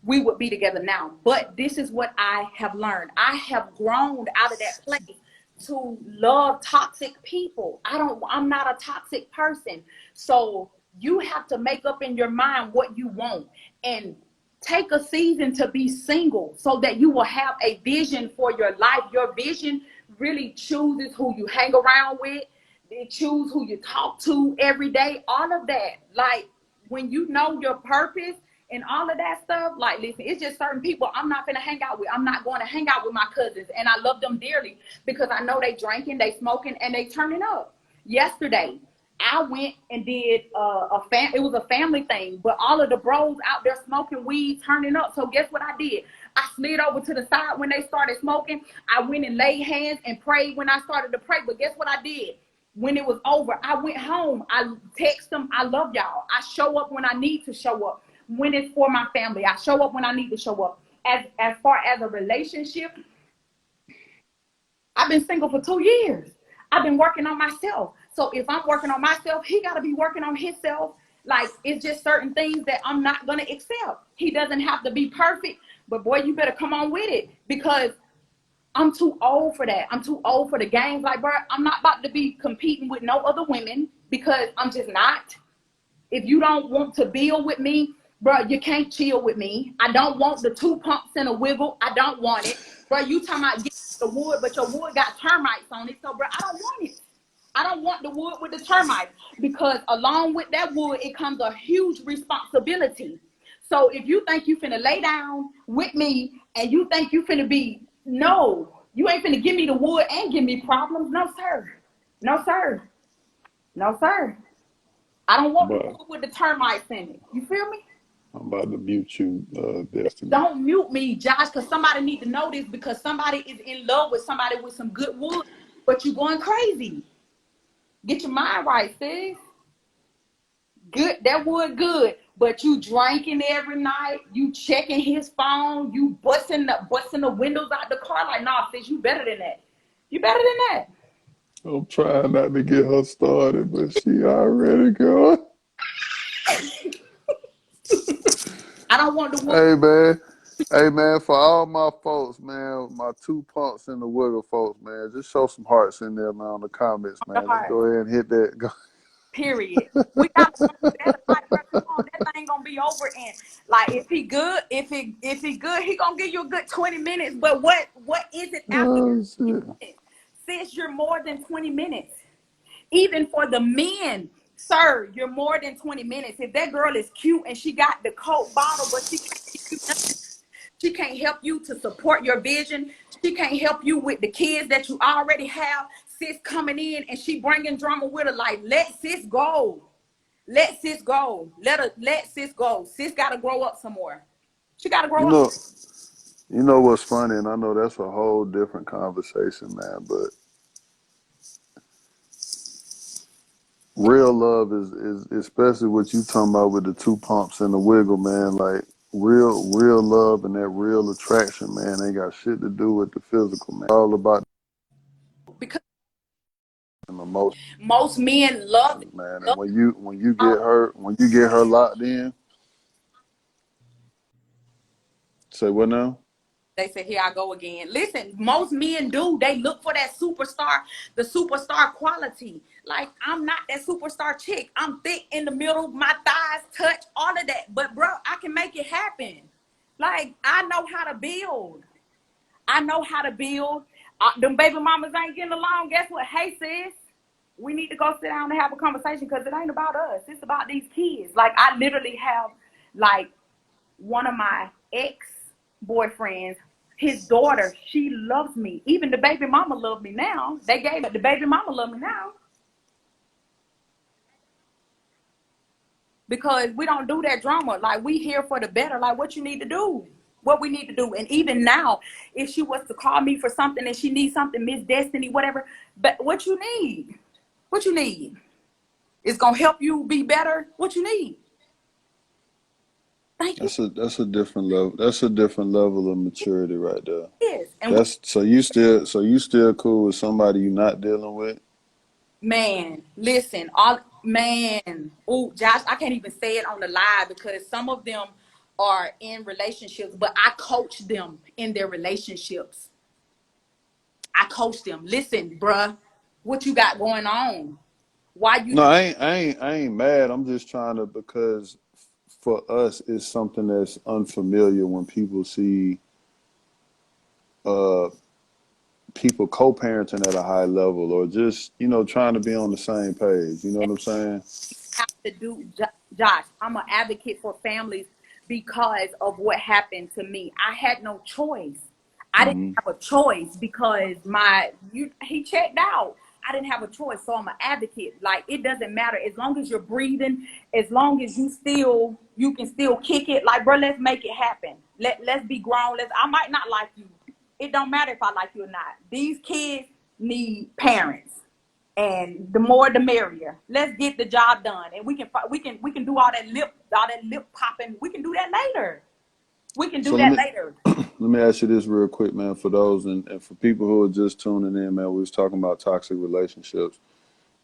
we would be together now. But this is what I have learned. I have grown out of that place to love toxic people. I'm not a toxic person. So you have to make up in your mind what you want and take a season to be single so that you will have a vision for your life. Your vision really chooses who you hang around with. It chooses who you talk to every day. All of that. Like when you know your purpose and all of that stuff, like listen, it's just certain people I'm not gonna hang out with. I'm not going to hang out with my cousins, and I love them dearly because I know they drinking, they smoking, and they turning up. Yesterday, I went and did it was a family thing, but all of the bros out there smoking weed, turning up. So guess what I did? I slid over to the side when they started smoking. I went and laid hands and prayed when I started to pray. But guess what I did? When it was over, I went home. I text them, I love y'all. I show up when I need to show up. When it's for my family, I show up when I need to show up. As far as a relationship, I've been single for 2 years. I've been working on myself. So if I'm working on myself, he got to be working on himself. Like, it's just certain things that I'm not going to accept. He doesn't have to be perfect, but boy, you better come on with it because I'm too old for that. I'm too old for the games. Like, bro, I'm not about to be competing with no other women because I'm just not. If you don't want to build with me, bro, you can't chill with me. I don't want the 2 pumps and a wiggle. I don't want it. Bro, you talking about getting the wood, but your wood got termites on it. So, bro, I don't want it. I don't want the wood with the termites because along with that wood, it comes a huge responsibility. So if you think you finna lay down with me and you think you finna no, you ain't finna give me the wood and give me problems. No, sir. No, sir. No, sir. I don't want the wood with the termites in it. You feel me? I'm about to mute you, Destiny. Don't mute me, Josh, because somebody need to know this because somebody is in love with somebody with some good wood, but you going crazy. Get your mind right, sis. Good, that wood good, but you drinking every night. You checking his phone. You busting the windows out the car. Like, nah, sis, you better than that. You better than that. I'm trying not to get her started, but she already going. I don't want the wood. Hey, man. Hey man, for all my folks, man, my two punks and the wiggle folks, man, just show some hearts in there, man, on the comments, The man. Let's heart. go ahead and hit that. Period. We gotta do better. Like, bro, come on, that thing gonna be over. And like, if he good, if he good, he gonna give you a good 20 minutes. But what is it after Oh 20 shit. minutes? Sis, you're more than 20 minutes. Even for the men, sir, you're more than 20 minutes. If that girl is cute and she got the Coke bottle, but she can't give you nothing, she can't help you to support your vision. She can't help you with the kids that you already have. Sis coming in and she bringing drama with her. Like, let sis go. Let sis go. Let sis go. Sis gotta grow up some more. She gotta You grow up. know, you know what's funny, and I know that's a whole different conversation, man, but real love is especially what you talking about with the two pumps and the wiggle, man. Like real love and that real attraction, man, ain't got shit to do with the physical, man. It's all about Because the emotions, most men love it. man. And Love when you all get her locked in, say what now? they say, here I go again. Listen, most men do. They look for that superstar, the superstar quality. Like, I'm not that superstar chick. I'm thick in the middle, my thighs touch, all of that. But, bro, I can make it happen. Like, I know how to build. I know how to build. Them baby mamas ain't getting along. Guess what? Hey, sis, we need to go sit down and have a conversation because it ain't about us. It's about these kids. Like, I literally have, like, one of my ex-boyfriends, his daughter, she loves me. Even the baby mama love me now. They gave it. The baby mama love me now. Because we don't do that drama. Like, we here for the better. Like, what you need to do. What we need to do. And even now, if she was to call me for something and she needs something, Miss Destiny, whatever, but what you need? What you need? It's gonna help you be better. What you need? Thank you. That's a different level. That's a different level of maturity right there. Yes. And That's so you still cool with somebody you not dealing with? man, listen, all man. Oh, Josh, I can't even say it on the live because some of them are in relationships, but I coach them in their relationships. I coach them. Listen, bruh, what you got going on? Why you No, I ain't mad. I'm just trying to because for us it's something that's unfamiliar when people see uh people co-parenting at a high level or just, trying to be on the same page. You know what I'm saying? have to do, Josh? I'm an advocate for families because of what happened to me. I had no choice. I didn't Hmm. have a choice because he checked out. I didn't have a choice, so I'm an advocate. Like, it doesn't matter as long as you're breathing, as long as you can still kick it. Like, bro, let's make it happen. Let's be grown. I might not like you. It don't matter if I like you or not. These kids need parents, and the more the merrier. Let's get the job done, and we can do all that lip popping. We can do that later. We can do So let that me later. let me ask you this real quick, man, for those and for people who are just tuning in, man. We was talking about toxic relationships.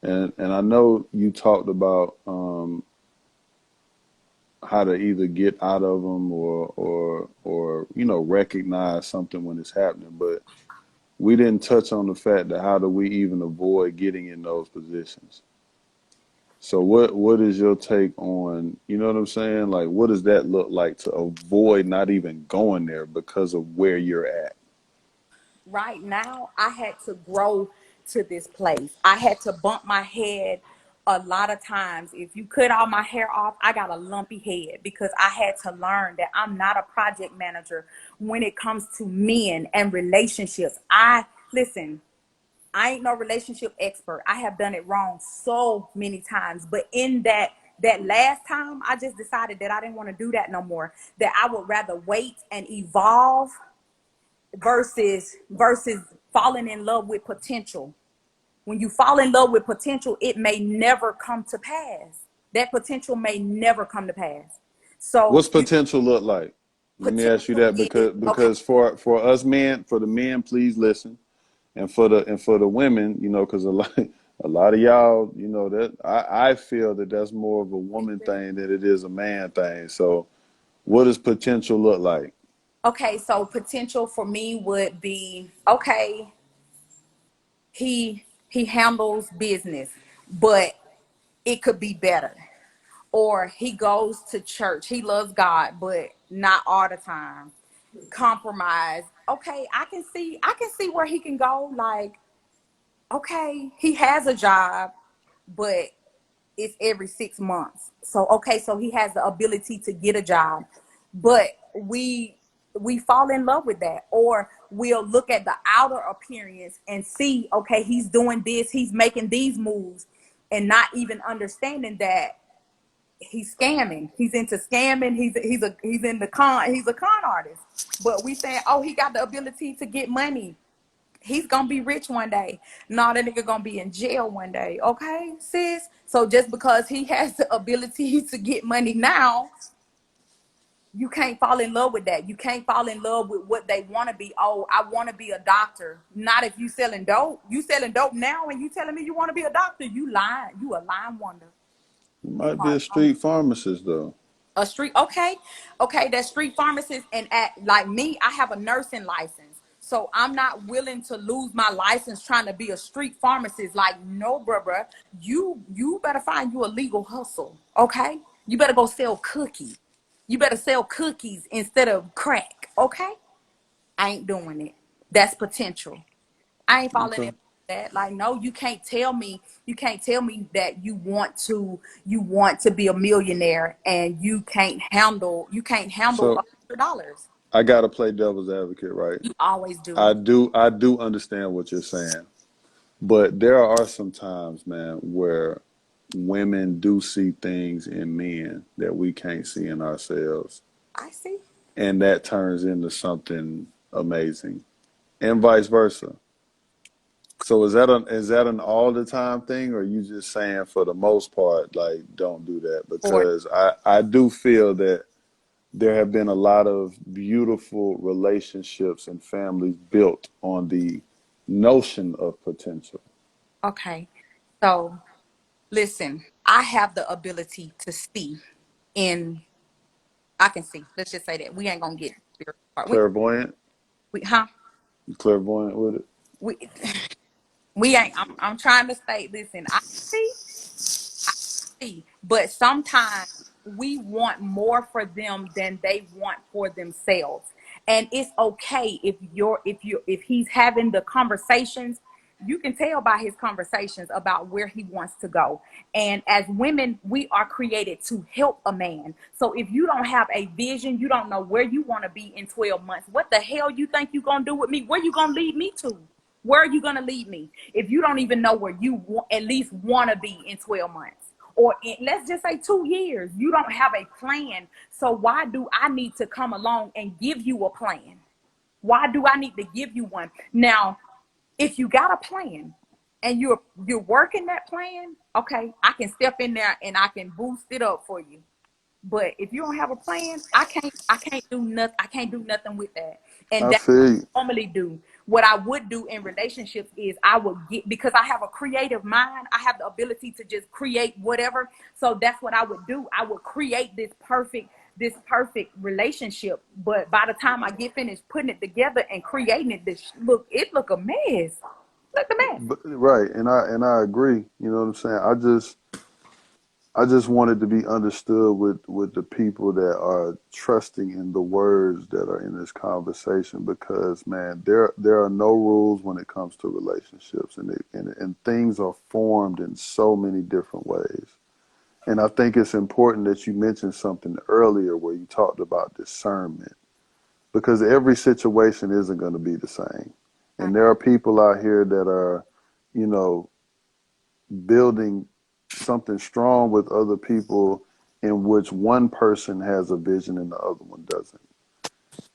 And I know you talked about how to either get out of them or recognize something when it's happening, but we didn't touch on the fact that how do we even avoid getting in those positions. So what is your take on, you know what I'm saying? Like, what does that look like to avoid not even going there because of where you're at? Right now, I had to grow to this place. I had to bump my head a lot of times. If you cut all my hair off, I got a lumpy head because I had to learn that I'm not a project manager when it comes to men and relationships. Listen, I ain't no relationship expert. I have done it wrong so many times. But in that last time, I just decided that I didn't want to do that no more. That I would rather wait and evolve versus falling in love with potential. When you fall in love with potential, it may never come to pass. That potential may never come to pass. So What's potential look like? Let me ask you potential that is okay. because for us men, for the men, please listen. And for the women, because a lot of y'all, that I feel that that's more of a woman thing than it is a man thing. So what does potential look like? Okay, so potential for me would be, okay, he handles business, but it could be better. Or he goes to church. He loves God, but not all the time. Compromise. Okay, I can see where he can go. Like, okay, he has a job, but it's every 6 months. So okay, so he has the ability to get a job, but we fall in love with that, or we'll look at the outer appearance and see, okay, he's doing this, he's making these moves, and not even understanding that he's scamming. He's into scamming. He's a con artist. But we saying, oh, he got the ability to get money. He's gonna be rich one day. No, that nigga gonna be in jail one day. Okay, sis. So just because he has the ability to get money now, you can't fall in love with that. You can't fall in love with what they want to be. Oh, I want to be a doctor. Not if you selling dope. You selling dope now and you telling me you want to be a doctor. You lying. You a lying wonder. You might be a street pharmacist though. A street, okay, that street pharmacist. And at like me, I have a nursing license, so I'm not willing to lose my license trying to be a street pharmacist. Like, no, bruh, you better find you a legal hustle. Okay, you better go sell cookies. You better sell cookies instead of crack. Okay, I ain't doing it. That's potential. I ain't falling in Okay. with that. Like, no, you can't tell me that you want to be a millionaire and you can't handle So $100. I gotta play devil's advocate, right? You always do. I do understand what you're saying. But there are some times, man, where women do see things in men that we can't see in ourselves. I see. And that turns into something amazing. And vice versa. So is that an all the time thing, or are you just saying for the most part, like, don't do that? Or Because I do feel that there have been a lot of beautiful relationships and families built on the notion of potential. okay. So listen, I have the ability to see in I can see. Let's just say that. We ain't gonna get spiritual part. Clairvoyant? We huh? You clairvoyant with it? We we ain't I'm trying to say, listen, see but sometimes we want more for them than they want for themselves. And it's okay if he's having the conversations, you can tell by his conversations about where he wants to go. And as women, we are created to help a man. So if you don't have a vision, you don't know where you want to be in 12 months, what the hell you think you're going to do with me? Where you going to lead me to? Where are you going to lead me if you don't even know where you at least want to be in 12 months? Or let's just say 2 years, you don't have a plan. So why do I need to come along and give you a plan? Why do I need to give you one? Now, if you got a plan and you're working that plan, okay, I can step in there and I can boost it up for you. But if you don't have a plan, I can't do nothing. I can't do nothing with that. And I that's what feel you. I normally do. What I would do in relationships is I would get, because I have a creative mind, I have the ability to just create whatever. So that's what I would do. I would create this perfect relationship. But by the time I get finished putting it together and creating it, it look a mess. Look a mess. Right, and I agree. You know what I'm saying? I just wanted to be understood with the people that are trusting in the words that are in this conversation, because man, there are no rules when it comes to relationships, and things are formed in so many different ways. And I think it's important that you mentioned something earlier where you talked about discernment, because every situation isn't going to be the same. And there are people out here that are, you know, building something strong with other people in which one person has a vision and the other one doesn't,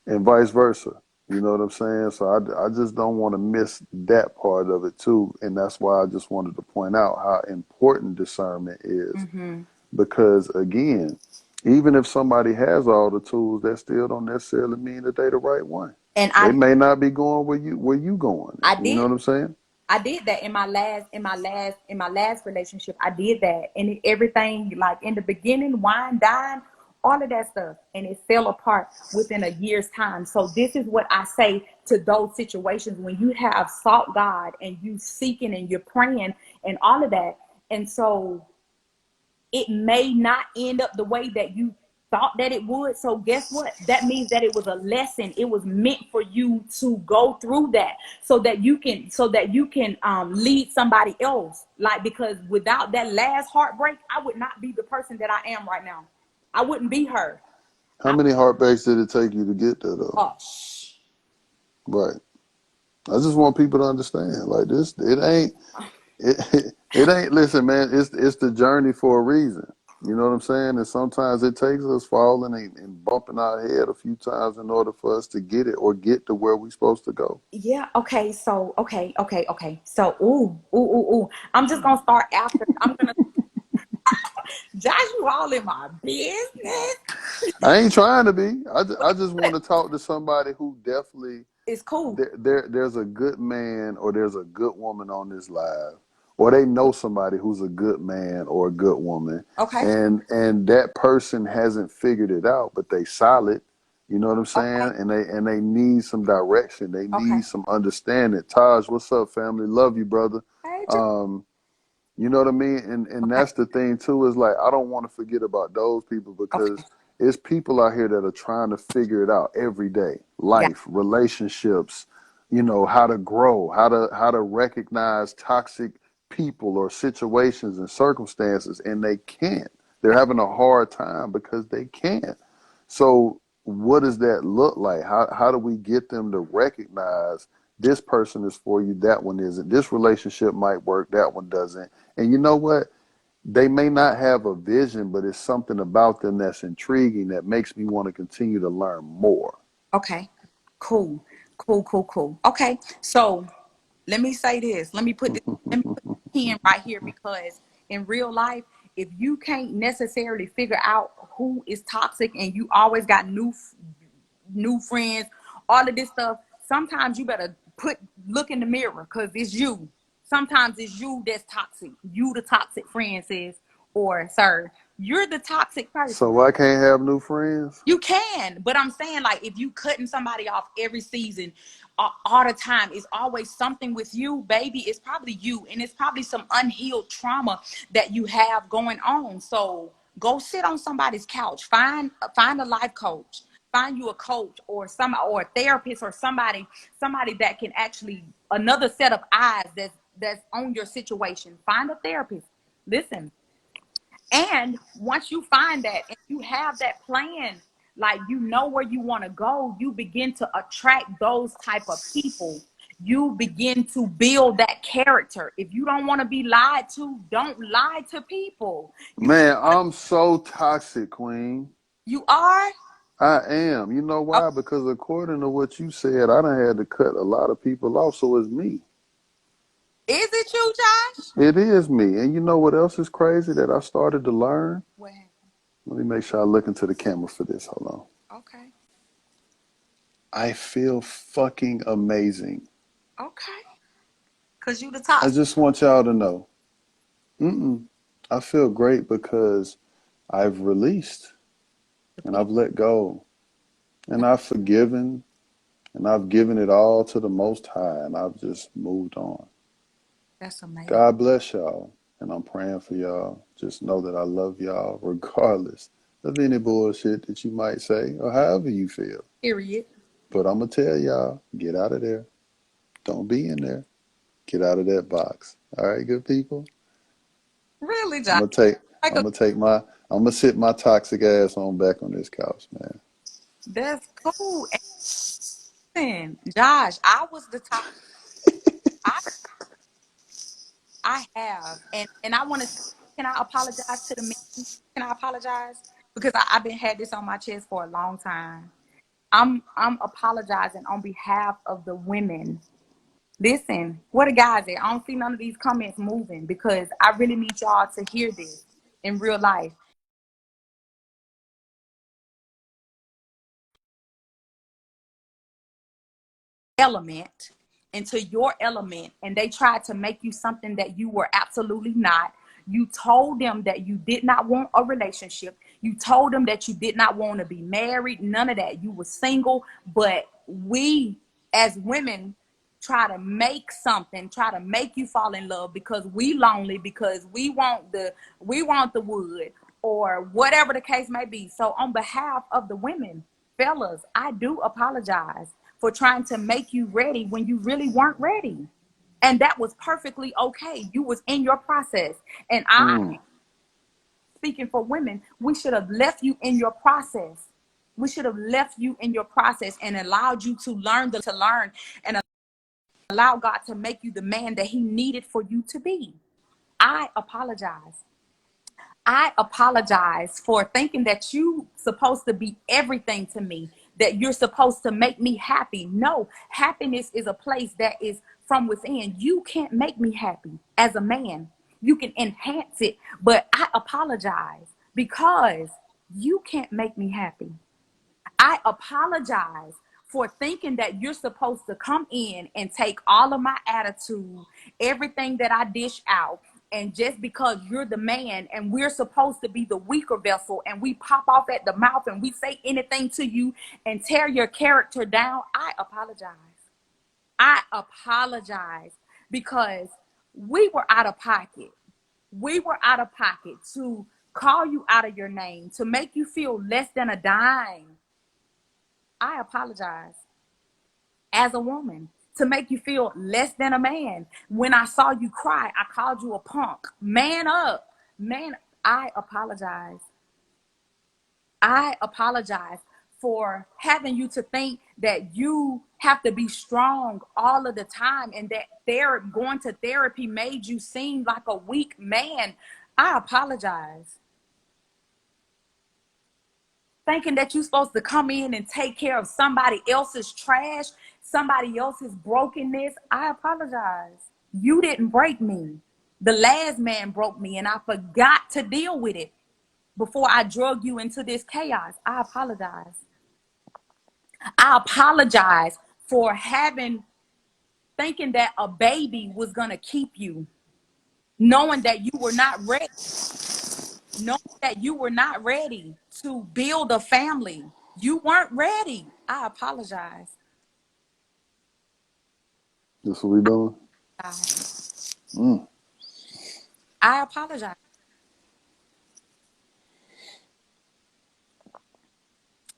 and vice versa. You know what I'm saying? So I just don't want to miss that part of it too. And that's why I just wanted to point out how important discernment is. Mm-hmm. Because again, even if somebody has all the tools, that still don't necessarily mean that they're the right one. And They may not be going where you going. I You know did what I'm saying? I did that in my last relationship. I did that, and everything, like in the beginning, wine, dine, all of that stuff, and it fell apart within a year's time. So this is what I say to those situations when you have sought God and you seeking and you're praying and all of that, and so it may not end up the way that you thought that it would. So guess what? That means that it was a lesson. It was meant for you to go through that so that you can lead somebody else. Like, because without that last heartbreak, I would not be the person that I am right now. I wouldn't be her. How many heartbreaks did it take you to get there, though? Right. I just want people to understand. Like this, it ain't. It ain't. Listen, man. It's the journey for a reason. You know what I'm saying? And sometimes it takes us falling and bumping our head a few times in order for us to get it or get to where we're supposed to go. Yeah. Okay. So okay. So ooh. I'm just gonna start after. I'm gonna. Josh, you all in my business. I ain't trying to be. I just want to talk to somebody who definitely It's cool. there's a good man or there's a good woman on this live, or they know somebody who's a good man or a good woman, Okay. and that person hasn't figured it out, but they solid. You know what I'm saying? Okay. And they need some direction. They Okay. need some understanding. Taj, what's up, family? Love you, brother. Hey, You know what I mean? And okay. that's the thing too, is like I don't want to forget about those people because Okay. it's people out here that are trying to figure it out every day. Yeah. Life, relationships, you know, how to grow, how to recognize toxic people or situations and circumstances, and they can't. They're having a hard time because they can't. So what does that look like? How do we get them to recognize this person is for you, that one isn't. This relationship might work, that one doesn't. And you know what? They may not have a vision, but it's something about them that's intriguing that makes me want to continue to learn more. Okay. Cool. Okay. So let me say this. Let me put the pen right here, because in real life, if you can't necessarily figure out who is toxic and you always got new friends, all of this stuff, sometimes you better look in the mirror, because it's you. Sometimes it's you that's toxic. You the toxic friend, sis, or sir. You're the toxic person. So I can't have new friends? You can, but I'm saying, like, if you cutting somebody off every season, all the time, it's always something with you, baby. It's probably you, and it's probably some unhealed trauma that you have going on. So go sit on somebody's couch. Find a life coach. Find you a coach or a therapist or somebody that can actually, another set of eyes that's on your situation. Find a therapist. Listen, and once you find that and you have that plan, like, you know where you want to go, you begin to attract those type of people. You begin to build that character. If you don't want to be lied to, don't lie to people. Man, I'm so toxic, Queen. You are. I am. You know Oh, why? Because according to what you said, I done had to cut a lot of people off, so it's me. is it you, Josh? It is me. And you know what else is crazy that I started to learn? What happened? Let me make sure I look into the camera for this. Hold on. Okay. I feel fucking amazing. Okay. Because you the I top. just want y'all to know. I feel great because I've released and I've let go and I've forgiven and I've given it all to the Most High and I've just moved on. That's amazing. God bless y'all and I'm praying for y'all. Just know that I love y'all regardless of any bullshit that you might say or however you feel. Period. But I'm going to tell y'all, get out of there. Don't be in there. Get out of that box. All right, good people? Really, I'm Josh? gonna take Like I'm gonna take my I'm gonna sit my toxic ass on back on this couch, man. that's cool. And Josh, I was the top. I I have, and I want to. Can I apologize to the men? Can I apologize, because I've been had this on my chest for a long time. I'm apologizing on behalf of the women. Listen, where the guys at? I don't see none of these comments moving, because I really need y'all to hear this in real life. Element into your element, and they tried to make you something that you were absolutely not. You told them that you did not want a relationship. You told them that you did not want to be married, none of that. You were single, but we as women try to make something, try to make you fall in love because we lonely, because we want the wood, or whatever the case may be. So on behalf of the women, fellas, I do apologize for trying to make you ready when you really weren't ready. And that was perfectly okay. You was in your process. And I, speaking for women, we should have left you in your process. We should have left you in your process and allowed you to learn and allow God to make you the man that he needed for you to be. I apologize. I apologize for thinking that you supposed to be everything to me, that you're supposed to make me happy. No, happiness is a place that is from within. You can't make me happy as a man. You can enhance it, but I apologize because you can't make me happy. I apologize for thinking that you're supposed to come in and take all of my attitude, everything that I dish out. And just because you're the man and we're supposed to be the weaker vessel and we pop off at the mouth and we say anything to you and tear your character down, I apologize. I apologize because we were out of pocket. We were out of pocket to call you out of your name, to make you feel less than a dime. I apologize as a woman to make you feel less than a man. When I saw you cry, I called you a punk. Man up. Man, I apologize. I apologize for having you to think that you have to be strong all of the time and that going to therapy made you seem like a weak man. I apologize. Thinking that you're supposed to come in and take care of somebody else's trash, somebody else's brokenness. I apologize. You didn't break me. The last man broke me and I forgot to deal with it before I drug you into this chaos. I apologize. I apologize for thinking that a baby was going to keep you, knowing that you were not ready, to build a family. You weren't ready. I apologize. This what we doing? I apologize.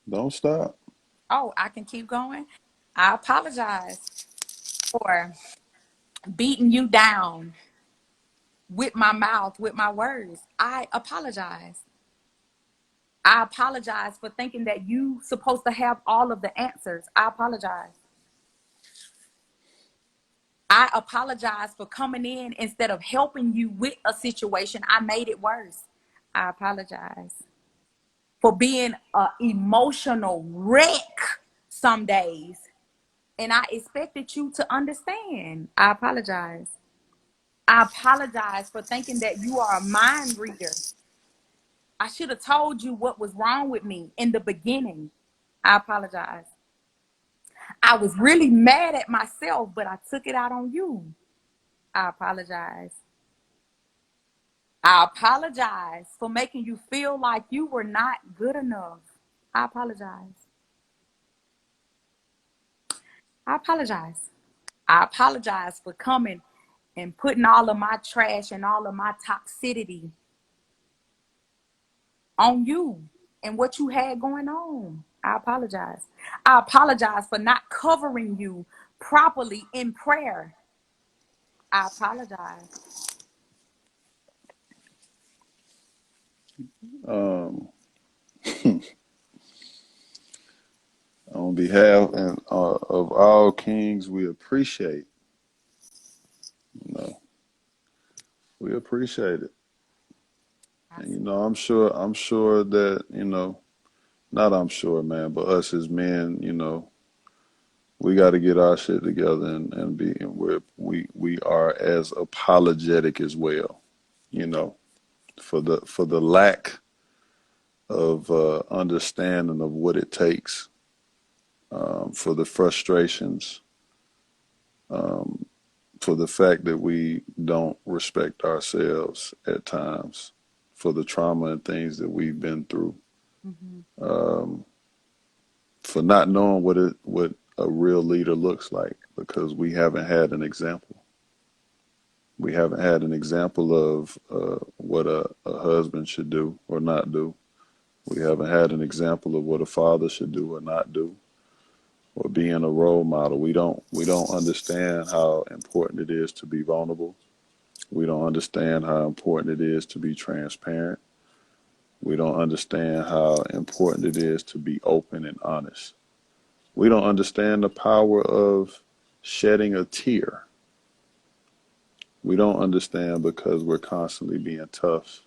Don't stop. Oh, I can keep going. I apologize for beating you down with my mouth, with my words. I apologize. I apologize for thinking that you supposed to have all of the answers. I apologize. I apologize for coming in instead of helping you with a situation. I made it worse. I apologize for being an emotional wreck some days. And I expected you to understand. I apologize. I apologize for thinking that you are a mind reader. I should have told you what was wrong with me in the beginning. I apologize. I was really mad at myself, but I took it out on you. I apologize. I apologize for making you feel like you were not good enough. I apologize. I apologize. I apologize for coming and putting all of my trash and all of my toxicity on you and what you had going on. I apologize. I apologize for not covering you properly in prayer. I apologize. Um, on behalf of all kings, we appreciate. You know, we appreciate it. And I'm sure that not I'm sure, man, but us as men, we got to get our shit together and we are as apologetic as well, you know, for the lack of understanding of what it takes, for the frustrations, for the fact that we don't respect ourselves at times, for the trauma and things that we've been through, for not knowing what a real leader looks like, because we haven't had an example. We haven't had an example of what a husband should do or not do. We haven't had an example of what a father should do or not do, or being a role model. We don't understand how important it is to be vulnerable. We don't understand how important it is to be transparent. We don't understand how important it is to be open and honest. We don't understand the power of shedding a tear. We don't understand because we're constantly being tough.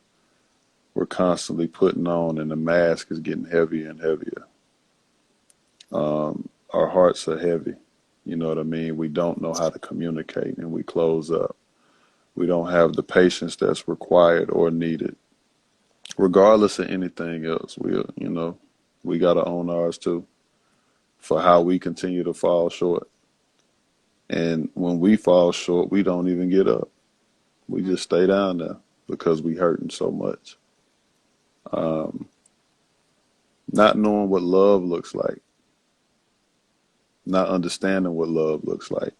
We're constantly putting on, and the mask is getting heavier and heavier. Our hearts are heavy. You know what I mean? We don't know how to communicate, and we close up. We don't have the patience that's required or needed. Regardless of anything else, we got to own ours too, for how we continue to fall short. And when we fall short, we don't even get up. We just stay down there because we hurting so much. Not knowing what love looks like, not understanding what love looks like.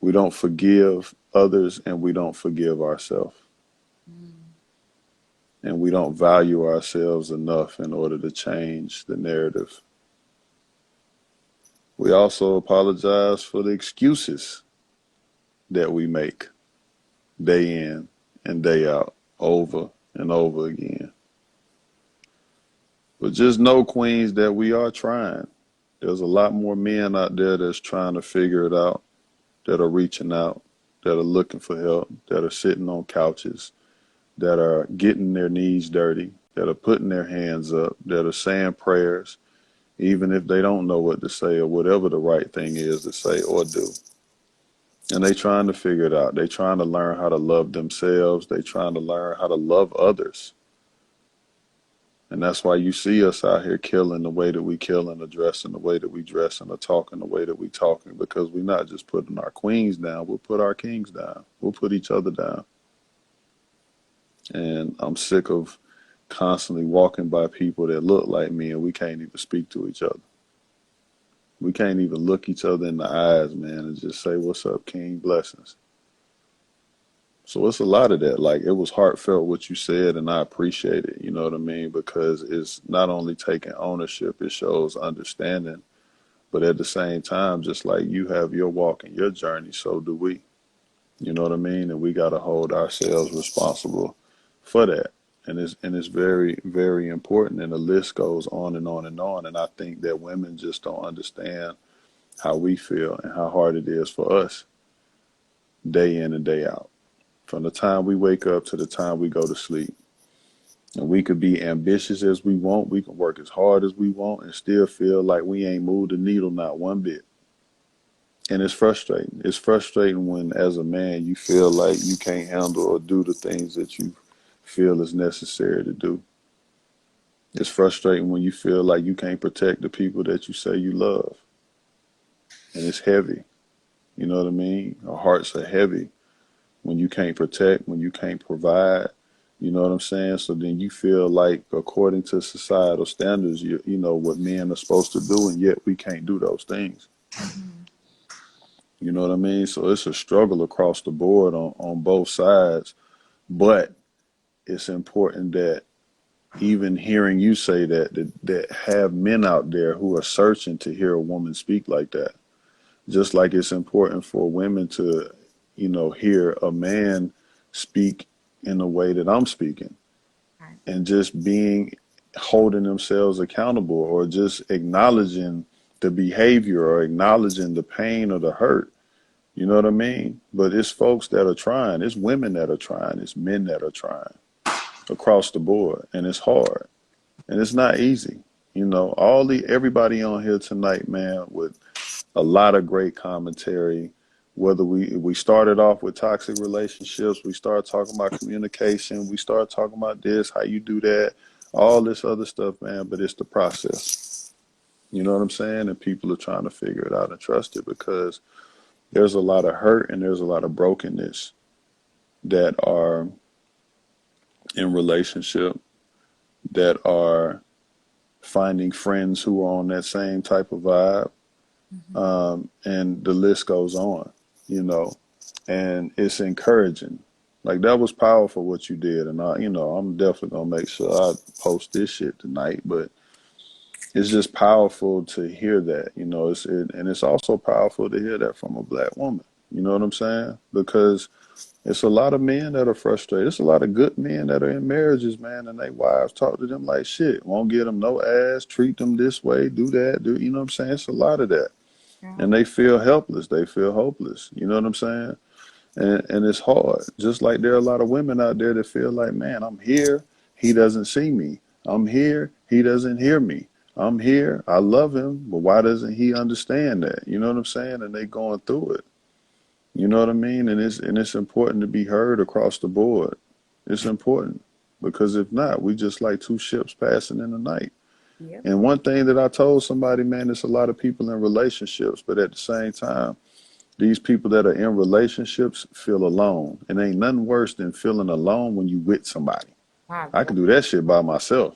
We don't forgive others, and we don't forgive ourselves. And we don't value ourselves enough in order to change the narrative. We also apologize for the excuses that we make day in and day out, over and over again. But just know, queens, that we are trying. There's a lot more men out there that's trying to figure it out, that are reaching out, that are looking for help, that are sitting on couches, that are getting their knees dirty, that are putting their hands up, that are saying prayers, even if they don't know what to say or whatever the right thing is to say or do. And they trying to figure it out. They trying to learn how to love themselves. They trying to learn how to love others. And that's why you see us out here killing the way that we kill, and addressing the way that we dress, and talking the way that we talking, because we're not just putting our queens down, we'll put our kings down. We'll put each other down. And I'm sick of constantly walking by people that look like me, and we can't even speak to each other. We can't even look each other in the eyes, man, and just say, "What's up, King? Blessings." So it's a lot of that. Like, it was heartfelt what you said, and I appreciate it, you know what I mean? Because it's not only taking ownership, it shows understanding, but at the same time, just like you have your walk and your journey, so do we. You know what I mean? And we got to hold ourselves responsible for that. And it's very, very important. And the list goes on and on and on. And I think that women just don't understand how we feel and how hard it is for us day in and day out. From the time we wake up to the time we go to sleep. And we could be ambitious as we want. We can work as hard as we want and still feel like we ain't moved the needle not one bit. And it's frustrating. It's frustrating when, as a man, you feel like you can't handle or do the things that you feel is necessary to do. It's frustrating when you feel like you can't protect the people that you say you love. And it's heavy. You know what I mean? Our hearts are heavy when you can't protect, when you can't provide. You know what I'm saying? So then you feel like, according to societal standards, you know what men are supposed to do, and yet we can't do those things. You know what I mean? So it's a struggle across the board on both sides. But it's important that, even hearing you say that have men out there who are searching to hear a woman speak like that. Just like it's important for women to, hear a man speak in the way that I'm speaking. And just holding themselves accountable, or just acknowledging the behavior, or acknowledging the pain or the hurt. You know what I mean? But it's folks that are trying. It's women that are trying. It's men that are trying across the board. And it's hard. And it's not easy. Everybody on here tonight, man, with a lot of great commentary. Whether we started off with toxic relationships, we started talking about communication, we started talking about this, how you do that, all this other stuff, man. But it's the process. You know what I'm saying? And people are trying to figure it out and trust it, because there's a lot of hurt and there's a lot of brokenness that are in relationship that are finding friends who are on that same type of vibe. And the list goes on, you know, and it's encouraging. Like that was powerful what you did. And I'm definitely going to make sure I post this shit tonight, but it's just powerful to hear that, and it's also powerful to hear that from a black woman. You know what I'm saying? Because it's a lot of men that are frustrated. It's a lot of good men that are in marriages, man, and they wives talk to them like shit. Won't get them no ass, treat them this way, do that, you know what I'm saying? It's a lot of that. Yeah. And they feel helpless. They feel hopeless. You know what I'm saying? And it's hard. Just like there are a lot of women out there that feel like, man, I'm here. He doesn't see me. I'm here. He doesn't hear me. I'm here. I love him. But why doesn't he understand that? You know what I'm saying? And they going through it. You know what I mean? And it's important to be heard across the board. It's important because if not, we just like two ships passing in the night. Yep. And one thing that I told somebody, man, there's a lot of people in relationships, but at the same time, these people that are in relationships feel alone. And ain't nothing worse than feeling alone when you with somebody. I I agree. can do that shit by myself.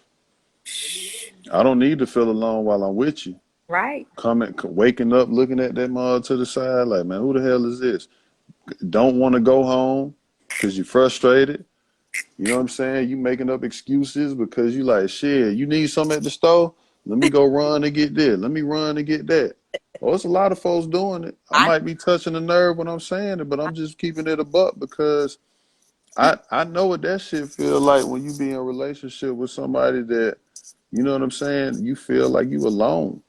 I don't need to feel alone while I'm with you. Right. Waking up, looking at that mother to the side, like, man, who the hell is this? Don't want to go home because you're frustrated. You know what I'm saying? You making up excuses because you like, shit, you need something at the store? Let me go run and get this. Let me run and get that. Oh, it's a lot of folks doing it. I I, might be touching a nerve when I'm saying it, but I I'm just keeping it a buck because I know what that shit feel like when you be in a relationship with somebody that, you know what I'm saying? You feel like you alone.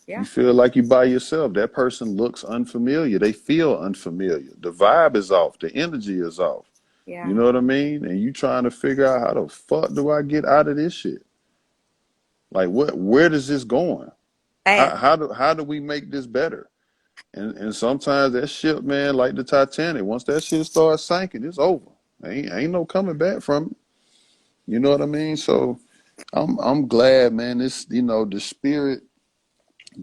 You yeah. feel like you by yourself. That person looks unfamiliar. They feel unfamiliar. The vibe is off. The energy is off. You Yeah. know what I mean? And you trying to figure out how the fuck do I get out of this shit? Like where does this going? Fast. How do we make this better? And sometimes that ship, man, like the Titanic, once that shit starts sinking, it's over. Ain't no coming back from it. You know what I mean? So I'm glad, man. This, the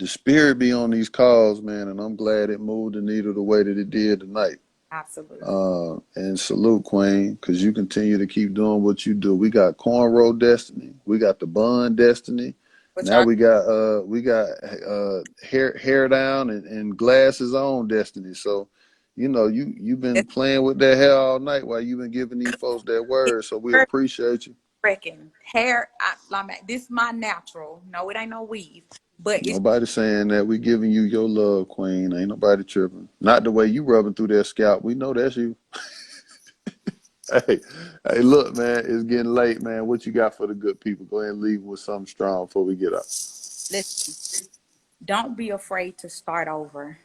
spirit be on these calls, man, and I'm glad it moved the needle the way that it did tonight. Absolutely. And salute, Queen, because you continue to keep doing what you do. We got cornrow destiny. We got the bun destiny. But Now y'all, we got hair down and glasses on destiny. So, you've been it's playing with that hair all night while you've been giving these folks that word. So we appreciate you. freaking hair. This is my natural. No, it ain't no weave. But it's Nobody saying that. We giving you your love, Queen. Ain't nobody tripping. Not the way you rubbing through that scalp. We know that's you. Hey, hey, look, man, it's getting late, man. What you got for the good people? Go ahead and leave with something strong before we get up. listen. Don't be afraid to start over.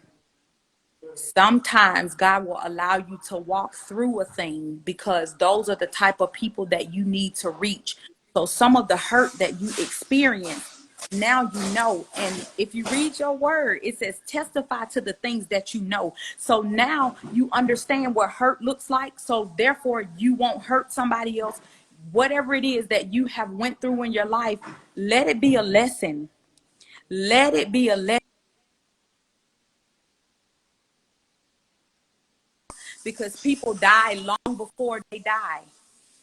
Sometimes God will allow you to walk through a thing because those are the type of people that you need to reach. So some of the hurt that you experience, now you know. And if you read your word, it says testify to the things that you know. So now you understand what hurt looks like. So therefore you won't hurt somebody else. Whatever it is that you have went through in your life, let it be a lesson. Let it be a lesson. Because people die long before they die.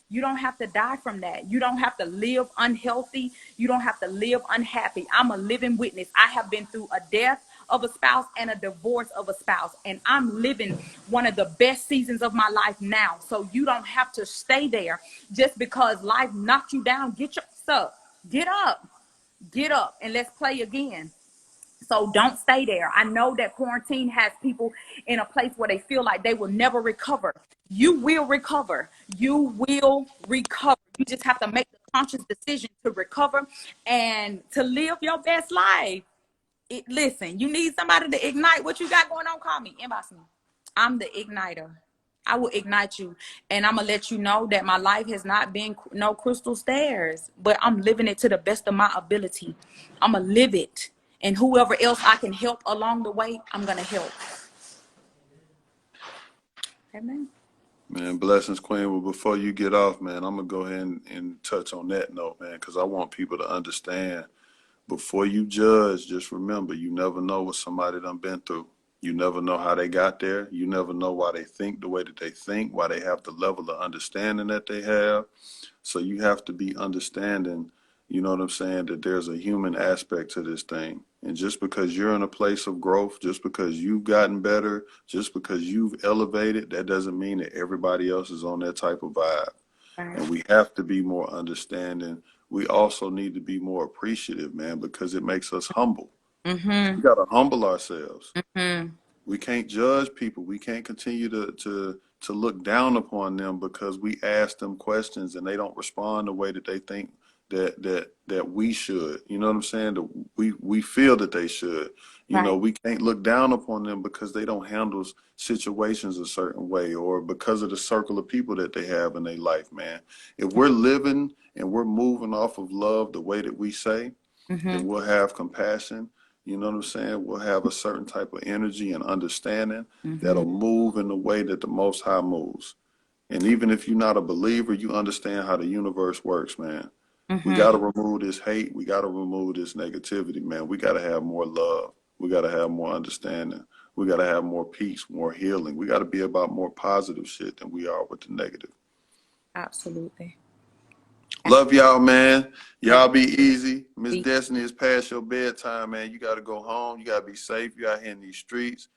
You don't have to die from that. You don't have to live unhealthy. You don't have to live unhappy. I'm a living witness. I have been through a death of a spouse and a divorce of a spouse, and I'm living one of the best seasons of my life now. So you don't have to stay there just because life knocked you down. Get your up. Get up. Get up and let's play again. So don't stay there. I know that quarantine has people in a place where they feel like they will never recover. You will recover. You will recover. You just have to make the conscious decision to recover and to live your best life. Listen, you need somebody to ignite what you got going on. Call me, inbox me. I'm the igniter. I will ignite you. And I'm going to let you know that my life has not been no crystal stairs, but I'm living it to the best of my ability. I'm going to live it. And whoever else I can help along the way, I'm going to help. Amen. Man, blessings, Queen. Well, before you get off, man, I'm going to go ahead and touch on that note, man, because I want people to understand before you judge, just remember, you never know what somebody done been through. You never know how they got there. You never know why they think the way that they think, why they have the level of understanding that they have. So you have to be understanding, you know what I'm saying, that there's a human aspect to this thing. And just because you're in a place of growth, just because you've gotten better, just because you've elevated, that doesn't mean that everybody else is on that type of vibe. Right. And we have to be more understanding. We also need to be more appreciative, man, because it makes us humble. We Mm-hmm. got to humble ourselves. Mm-hmm. We can't judge people. We can't continue to look down upon them because we ask them questions and they don't respond the way that they think that we should. You know what I'm saying? That we feel that they should. You know, Right. we can't look down upon them because they don't handle situations a certain way or because of the circle of people that they have in their life, man. If we're living and we're moving off of love the way that we say, Mm-hmm. then we'll have compassion. You know what I'm saying? We'll have a certain type of energy and understanding Mm-hmm. that'll move in the way that the Most High moves. And even if you're not a believer, you understand how the universe works, man. We Mm-hmm. got to remove this hate. We got to remove this negativity, man. We got to have more love. We got to have more understanding. We got to have more peace, more healing. We got to be about more positive shit than we are with the negative. Absolutely. Love y'all, man. Love Y'all be easy. Miss you. Destiny, is past your bedtime, man. You got to go home. You got to be safe. You out here in these streets.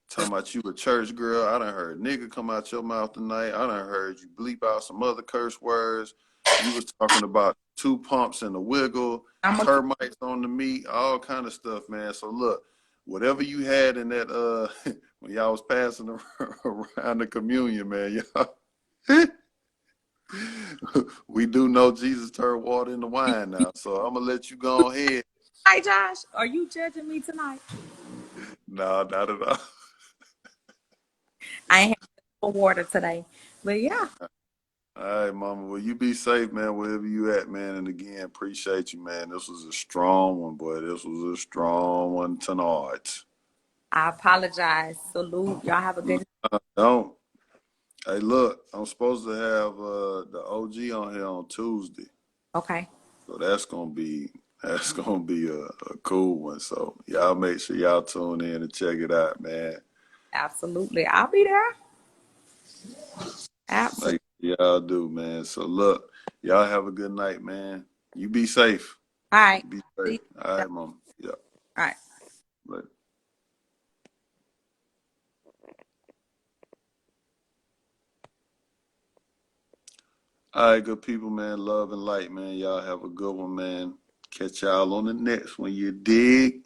Talking about you a church girl. I done heard nigga come out your mouth tonight. I done heard you bleep out some other curse words. You was talking about two pumps and a wiggle, I'm a termites on the meat, all kind of stuff, man. So look, whatever you had in that when y'all was passing around the communion, man, y'all we do know Jesus turned water into wine now. So I'm gonna let you go ahead. Hi, Josh. Are you judging me tonight? No, not at all. I ain't had water today, but yeah. All right, mama. Well, you be safe, man, wherever you at, man. And again, appreciate you, man. This was a strong one, boy. This was a strong one tonight. I apologize. Salute. Y'all have a good night. Don't. Hey, look, I'm supposed to have the OG on here on Tuesday. Okay. So that's gonna be a cool one. So y'all make sure y'all tune in and check it out, man. Absolutely. I'll be there. Absolutely. Like y'all do, man. So look, y'all have a good night, man. You be safe. All right. Be See safe. you. All All right, mom. Yeah. right. Later. All right, good people, man. Love and light, man. Y'all have a good one, man. Catch y'all on the next one. You dig?